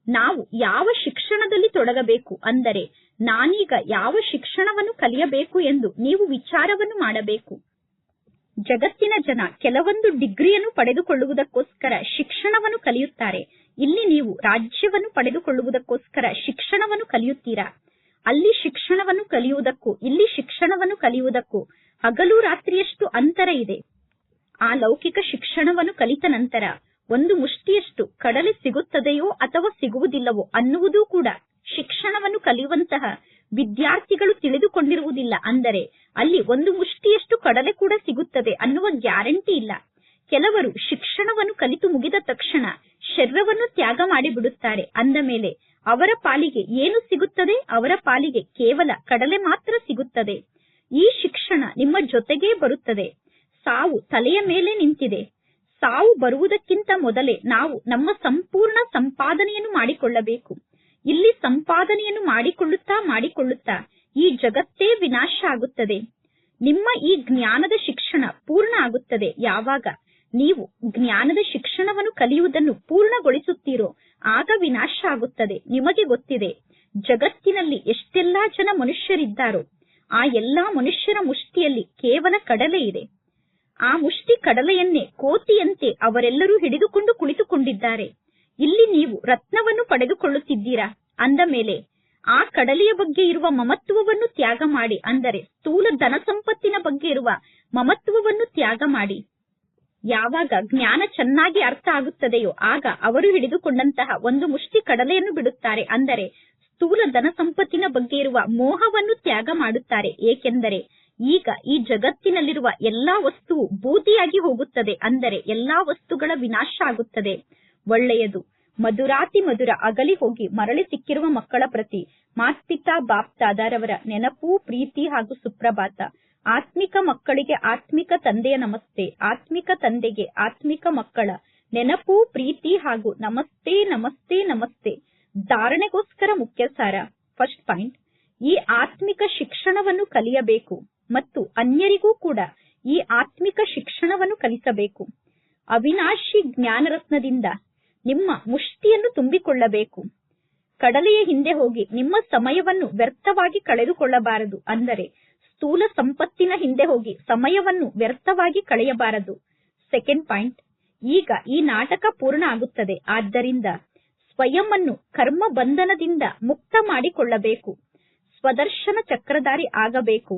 Speaker 1: ನಾವು ಯಾವ ಶಿಕ್ಷಣದಲ್ಲಿ ತೊಡಗಬೇಕು, ಅಂದರೆ ನಾನೀಗ ಯಾವ ಶಿಕ್ಷಣವನ್ನು ಕಲಿಯಬೇಕು ಎಂದು ನೀವು ವಿಚಾರವನ್ನು ಮಾಡಬೇಕು. ಜಗತ್ತಿನ ಜನ ಕೆಲವೊಂದು ಡಿಗ್ರಿಯನ್ನು ಪಡೆದುಕೊಳ್ಳುವುದಕ್ಕೋಸ್ಕರ ಶಿಕ್ಷಣವನ್ನು ಕಲಿಯುತ್ತಾರೆ. ಇಲ್ಲಿ ನೀವು ರಾಜ್ಯವನ್ನು ಪಡೆದುಕೊಳ್ಳುವುದಕ್ಕೋಸ್ಕರ ಶಿಕ್ಷಣವನ್ನು ಕಲಿಯುತ್ತೀರಾ. ಅಲ್ಲಿ ಶಿಕ್ಷಣವನ್ನು ಕಲಿಯುವುದಕ್ಕೂ ಇಲ್ಲಿ ಶಿಕ್ಷಣವನ್ನು ಕಲಿಯುವುದಕ್ಕೂ ಹಗಲು ರಾತ್ರಿಯಷ್ಟು ಅಂತರ ಇದೆ. ಆ ಲೌಕಿಕ ಶಿಕ್ಷಣವನ್ನು ಕಲಿತ ನಂತರ ಒಂದು ಮುಷ್ಟಿಯಷ್ಟು ಕಡಲೆ ಸಿಗುತ್ತದೆಯೋ ಅಥವಾ ಸಿಗುವುದಿಲ್ಲವೋ ಅನ್ನುವುದೂ ಕೂಡ ಶಿಕ್ಷಣವನ್ನು ಕಲಿಯುವಂತಹ ವಿದ್ಯಾರ್ಥಿಗಳು ತಿಳಿದುಕೊಂಡಿರುವುದಿಲ್ಲ. ಅಂದರೆ ಅಲ್ಲಿ ಒಂದು ಮುಷ್ಟಿಯಷ್ಟು ಕಡಲೆ ಕೂಡ ಸಿಗುತ್ತದೆ ಅನ್ನುವ ಗ್ಯಾರಂಟಿ ಇಲ್ಲ. ಕೆಲವರು ಶಿಕ್ಷಣವನ್ನು ಕಲಿತು ಮುಗಿದ ತಕ್ಷಣ ಶರೀರವನ್ನು ತ್ಯಾಗ ಮಾಡಿಬಿಡುತ್ತಾರೆ. ಅಂದ ಮೇಲೆ ಅವರ ಪಾಲಿಗೆ ಏನು ಸಿಗುತ್ತದೆ? ಅವರ ಪಾಲಿಗೆ ಕೇವಲ ಕಡಲೆ ಮಾತ್ರ ಸಿಗುತ್ತದೆ. ಈ ಶಿಕ್ಷಣ ನಿಮ್ಮ ಜೊತೆಗೇ ಬರುತ್ತದೆ. ಸಾವು ತಲೆಯ ಮೇಲೆ ನಿಂತಿದೆ. ಸಾವು ಬರುವುದಕ್ಕಿಂತ ಮೊದಲೇ ನಾವು ನಮ್ಮ ಸಂಪೂರ್ಣ ಸಂಪಾದನೆಯನ್ನು ಮಾಡಿಕೊಳ್ಳಬೇಕು. ಇಲ್ಲಿ ಸಂಪಾದನೆಯನ್ನು ಮಾಡಿಕೊಳ್ಳುತ್ತಾ ಈ ಜಗತ್ತೇ ವಿನಾಶ ಆಗುತ್ತದೆ. ನಿಮ್ಮ ಈ ಜ್ಞಾನದ ಶಿಕ್ಷಣ ಪೂರ್ಣ ಆಗುತ್ತದೆ. ಯಾವಾಗ ನೀವು ಜ್ಞಾನದ ಶಿಕ್ಷಣವನ್ನು ಕಲಿಯುವುದನ್ನು ಪೂರ್ಣಗೊಳಿಸುತ್ತೀರೋ ಆಗ ವಿನಾಶ ಆಗುತ್ತದೆ. ನಿಮಗೆ ಗೊತ್ತಿದೆ, ಜಗತ್ತಿನಲ್ಲಿ ಎಷ್ಟೆಲ್ಲಾ ಜನ ಮನುಷ್ಯರಿದ್ದಾರೋ ಆ ಎಲ್ಲಾ ಮನುಷ್ಯರ ಮುಷ್ಟಿಯಲ್ಲಿ ಕೇವಲ ಕಡಲೆ ಇದೆ. ಆ ಮುಷ್ಟಿ ಕಡಲೆಯನ್ನೇ ಕೋತಿಯಂತೆ ಅವರೆಲ್ಲರೂ ಹಿಡಿದುಕೊಂಡು ಕುಳಿತುಕೊಂಡಿದ್ದಾರೆ. ಇಲ್ಲಿ ನೀವು ರತ್ನವನ್ನು ಪಡೆದುಕೊಳ್ಳುತ್ತಿದ್ದೀರಾ. ಅಂದ ಮೇಲೆ ಆ ಕಡಲೆಯ ಬಗ್ಗೆ ಇರುವ ಮಮತ್ವವನ್ನು ತ್ಯಾಗ ಮಾಡಿ, ಅಂದರೆ ಸ್ಥೂಲ ಧನ ಸಂಪತ್ತಿನ ಬಗ್ಗೆ ಇರುವ ಮಮತ್ವವನ್ನು ತ್ಯಾಗ ಮಾಡಿ. ಯಾವಾಗ ಜ್ಞಾನ ಚೆನ್ನಾಗಿ ಅರ್ಥ ಆಗುತ್ತದೆಯೋ ಆಗ ಅವರು ಹಿಡಿದುಕೊಂಡಂತಹ ಒಂದು ಮುಷ್ಟಿ ಕಡಲೆಯನ್ನು ಬಿಡುತ್ತಾರೆ. ಅಂದರೆ ಸ್ಥೂಲ ಧನ ಸಂಪತ್ತಿನ ಬಗ್ಗೆ ಇರುವ ಮೋಹವನ್ನು ತ್ಯಾಗ ಮಾಡುತ್ತಾರೆ. ಏಕೆಂದರೆ ಈಗ ಈ ಜಗತ್ತಿನಲ್ಲಿರುವ ಎಲ್ಲಾ ವಸ್ತುವು ಬೂದಿಯಾಗಿ ಹೋಗುತ್ತದೆ. ಅಂದರೆ ಎಲ್ಲಾ ವಸ್ತುಗಳ ವಿನಾಶ ಆಗುತ್ತದೆ. ಒಳ್ಳೆಯದು. ಮಧುರಾತಿ ಮಧುರ ಅಗಲಿ ಹೋಗಿ ಮರಳಿ ಸಿಕ್ಕಿರುವ ಮಕ್ಕಳ ಪ್ರತಿ ಮಾತ್ಪಿತಾ ಬಾಪ್ ದಾದಾರವರ ನೆನಪು, ಪ್ರೀತಿ ಹಾಗೂ ಸುಪ್ರಭಾತ. ಆತ್ಮಿಕ ಮಕ್ಕಳಿಗೆ ಆತ್ಮಿಕ ತಂದೆಯ ನಮಸ್ತೆ. ಆತ್ಮಿಕ ತಂದೆಗೆ ಆತ್ಮಿಕ ಮಕ್ಕಳ ನೆನಪು, ಪ್ರೀತಿ ಹಾಗೂ ನಮಸ್ತೆ ನಮಸ್ತೆ ನಮಸ್ತೆ. ಧಾರಣೆಗೋಸ್ಕರ ಮುಖ್ಯ ಸಾರ. ಫಸ್ಟ್ ಪಾಯಿಂಟ್, ಈ ಆತ್ಮಿಕ ಶಿಕ್ಷಣವನ್ನು ಕಲಿಯಬೇಕು ಮತ್ತು ಅನ್ಯರಿಗೂ ಕೂಡ ಈ ಆತ್ಮಿಕ ಶಿಕ್ಷಣವನ್ನು ಕಲಿಸಬೇಕು. ಅವಿನಾಶಿ ಜ್ಞಾನರತ್ನದಿಂದ ನಿಮ್ಮ ಮುಷ್ಟಿಯನ್ನು ತುಂಬಿಕೊಳ್ಳಬೇಕು. ಕಡಲೆಯ ಹಿಂದೆ ಹೋಗಿ ನಿಮ್ಮ ಸಮಯವನ್ನು ವ್ಯರ್ಥವಾಗಿ ಕಳೆದುಕೊಳ್ಳಬಾರದು. ಅಂದರೆ ಸ್ಥೂಲ ಸಂಪತ್ತಿನ ಹಿಂದೆ ಹೋಗಿ ಸಮಯವನ್ನು ವ್ಯರ್ಥವಾಗಿ ಕಳೆಯಬಾರದು. ಸೆಕೆಂಡ್ ಪಾಯಿಂಟ್, ಈಗ ಈ ನಾಟಕ ಪೂರ್ಣ ಆಗುತ್ತದೆ. ಆದ್ದರಿಂದ ಸ್ವಯಂ ಅನ್ನು ಕರ್ಮ ಬಂಧನದಿಂದ ಮುಕ್ತ ಮಾಡಿಕೊಳ್ಳಬೇಕು. ಸ್ವದರ್ಶನ ಚಕ್ರಧಾರಿ ಆಗಬೇಕು.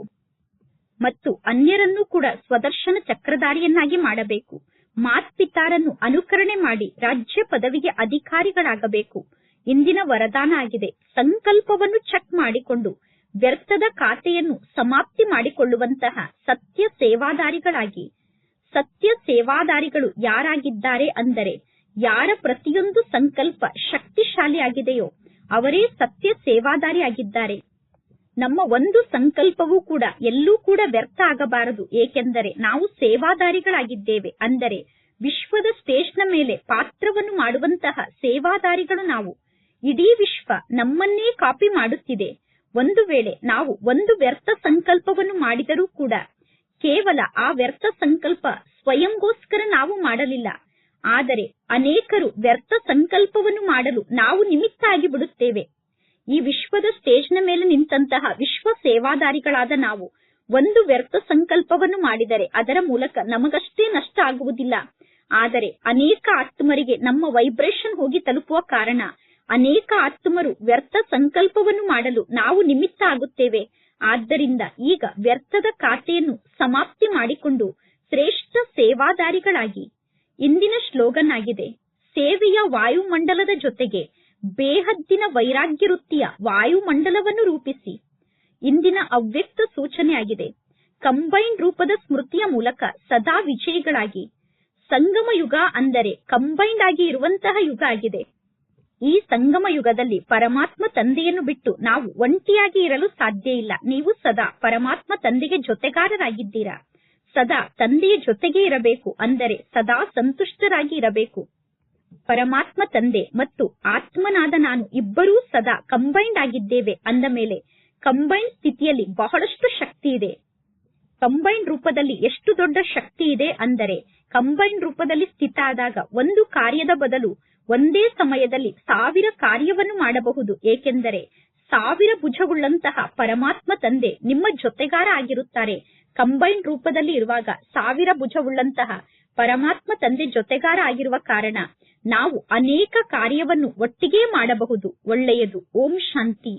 Speaker 1: ಮತ್ತು ಅನ್ಯರನ್ನು ಕೂಡ ಸ್ವದರ್ಶನ ಚಕ್ರಧಾರಿಯನ್ನಾಗಿ ಮಾಡಬೇಕು. ಮಾತ್ಪಿತಾರನ್ನು ಅನುಕರಣೆ ಮಾಡಿ ರಾಜ್ಯ ಪದವಿಗೆ ಅಧಿಕಾರಿಗಳಾಗಬೇಕು. ಇಂದಿನ ವರದಾನ ಆಗಿದೆ. ಸಂಕಲ್ಪವನ್ನು ಚೆಕ್ ಮಾಡಿಕೊಂಡು ವ್ಯರ್ಥದ ಖಾತೆಯನ್ನು ಸಮಾಪ್ತಿ ಮಾಡಿಕೊಳ್ಳುವಂತಹ ಸತ್ಯ ಸೇವಾದಾರಿಗಳಾಗಿ. ಸತ್ಯ ಸೇವಾದಾರಿಗಳು ಯಾರಾಗಿದ್ದಾರೆ ಅಂದರೆ, ಯಾರ ಪ್ರತಿಯೊಂದು ಸಂಕಲ್ಪ ಶಕ್ತಿಶಾಲಿಯಾಗಿದೆಯೋ ಅವರೇ ಸತ್ಯ ಸೇವಾದಾರಿ ಆಗಿದ್ದಾರೆ. ನಮ್ಮ ಒಂದು ಸಂಕಲ್ಪವೂ ಕೂಡ ಎಲ್ಲೂ ಕೂಡ ವ್ಯರ್ಥ ಆಗಬಾರದು. ಏಕೆಂದರೆ ನಾವು ಸೇವಾದಾರಿಗಳಾಗಿದ್ದೇವೆ. ಅಂದರೆ ವಿಶ್ವದ ಸ್ಟೇಜ್ನ ಮೇಲೆ ಪಾತ್ರವನ್ನು ಮಾಡುವಂತಹ ಸೇವಾದಾರಿಗಳು ನಾವು. ಇಡೀ ವಿಶ್ವ ನಮ್ಮನ್ನೇ ಕಾಪಿ ಮಾಡುತ್ತಿದೆ. ಒಂದು ವೇಳೆ ನಾವು ಒಂದು ವ್ಯರ್ಥ ಸಂಕಲ್ಪವನ್ನು ಮಾಡಿದರೂ ಕೂಡ ಕೇವಲ ಆ ವ್ಯರ್ಥ ಸಂಕಲ್ಪ ಸ್ವಯಂಗೋಸ್ಕರ ನಾವು ಮಾಡಲಿಲ್ಲ. ಆದರೆ ಅನೇಕರು ವ್ಯರ್ಥ ಸಂಕಲ್ಪವನ್ನು ಮಾಡಲು ನಾವು ನಿಮಿತ್ತ ಆಗಿಬಿಡುತ್ತೇವೆ. ಈ ವಿಶ್ವದ ಸ್ಟೇಜ್ನ ಮೇಲೆ ನಿಂತಹ ವಿಶ್ವ ಸೇವಾದಾರಿಗಳಾದ ನಾವು ಒಂದು ವ್ಯರ್ಥ ಸಂಕಲ್ಪವನ್ನು ಮಾಡಿದರೆ ಅದರ ಮೂಲಕ ನಮಗಷ್ಟೇ ನಷ್ಟ ಆಗುವುದಿಲ್ಲ. ಆದರೆ ಅನೇಕ ಆತ್ಮರಿಗೆ ನಮ್ಮ ವೈಬ್ರೇಷನ್ ಹೋಗಿ ತಲುಪುವ ಕಾರಣ ಅನೇಕ ಆತ್ಮರು ವ್ಯರ್ಥ ಸಂಕಲ್ಪವನ್ನು ಮಾಡಲು ನಾವು ನಿಮಿತ್ತ ಆಗುತ್ತೇವೆ. ಆದ್ದರಿಂದ ಈಗ ವ್ಯರ್ಥದ ಖಾತೆಯನ್ನು ಸಮಾಪ್ತಿ ಮಾಡಿಕೊಂಡು ಶ್ರೇಷ್ಠ ಸೇವಾದಾರಿಗಳಾಗಿ. ಇಂದಿನ ಸ್ಲೋಗನ್ ಆಗಿದೆ, ಸೇವೆಯ ವಾಯುಮಂಡಲದ ಜೊತೆಗೆ ಬೇಹದ್ದಿನ ವೈರಾಗ್ಯ ವೃತ್ತಿಯ ವಾಯುಮಂಡಲವನ್ನು ರೂಪಿಸಿ. ಇಂದಿನ ಅವ್ಯಕ್ತ ಸೂಚನೆ ಆಗಿದೆ, ಕಂಬೈನ್ ರೂಪದ ಸ್ಮೃತಿಯ ಮೂಲಕ ಸದಾ ವಿಜಯಿಗಳಾಗಿ. ಸಂಗಮ ಯುಗ ಅಂದರೆ ಕಂಬೈನ್ಡ್ ಆಗಿ ಇರುವಂತಹ ಯುಗ ಆಗಿದೆ. ಈ ಸಂಗಮ ಯುಗದಲ್ಲಿ ಪರಮಾತ್ಮ ತಂದೆಯನ್ನು ಬಿಟ್ಟು ನಾವು ಒಂಟಿಯಾಗಿ ಇರಲು ಸಾಧ್ಯ ಇಲ್ಲ. ನೀವು ಸದಾ ಪರಮಾತ್ಮ ತಂದೆಗೆ ಜೊತೆಗಾರರಾಗಿದ್ದೀರಾ. ಸದಾ ತಂದೆಯ ಜೊತೆಗೆ ಇರಬೇಕು. ಅಂದರೆ ಸದಾ ಸಂತುಷ್ಟರಾಗಿ ಇರಬೇಕು. ಪರಮಾತ್ಮ ತಂದೆ ಮತ್ತು ಆತ್ಮನಾದ ನಾನು ಇಬ್ಬರೂ ಸದಾ ಕಂಬೈನ್ಡ್ ಆಗಿದ್ದೇವೆ ಅಂದ ಮೇಲೆ ಕಂಬೈನ್ಡ್ ಸ್ಥಿತಿಯಲ್ಲಿ ಬಹಳಷ್ಟು ಶಕ್ತಿ ಇದೆ. ಕಂಬೈನ್ಡ್ ರೂಪದಲ್ಲಿ ಎಷ್ಟು ದೊಡ್ಡ ಶಕ್ತಿ ಇದೆ ಅಂದರೆ, ಕಂಬೈನ್ಡ್ ರೂಪದಲ್ಲಿ ಸ್ಥಿತ ಆದಾಗ ಒಂದು ಕಾರ್ಯದ ಬದಲು ಒಂದೇ ಸಮಯದಲ್ಲಿ 1000 ಕಾರ್ಯವನ್ನು ಮಾಡಬಹುದು. ಏಕೆಂದರೆ 1000 ಭುಜವುಳ್ಳಂತಹ ಪರಮಾತ್ಮ ತಂದೆ ನಿಮ್ಮ ಜೊತೆಗಾರ ಆಗಿರುತ್ತಾರೆ. ಕಂಬೈನ್ಡ್ ರೂಪದಲ್ಲಿ ಇರುವಾಗ 1000 ಭುಜವುಳ್ಳಂತಹ ಪರಮಾತ್ಮ ತಂದೆ ಜೊತೆಗಾರ ಆಗಿರುವ ಕಾರಣ ನಾವು ಅನೇಕ ಕಾರ್ಯವನ್ನು ಒಟ್ಟಿಗೆ ಮಾಡಬಹುದು. ಒಳ್ಳೆಯದು. ಓಂ ಶಾಂತಿ.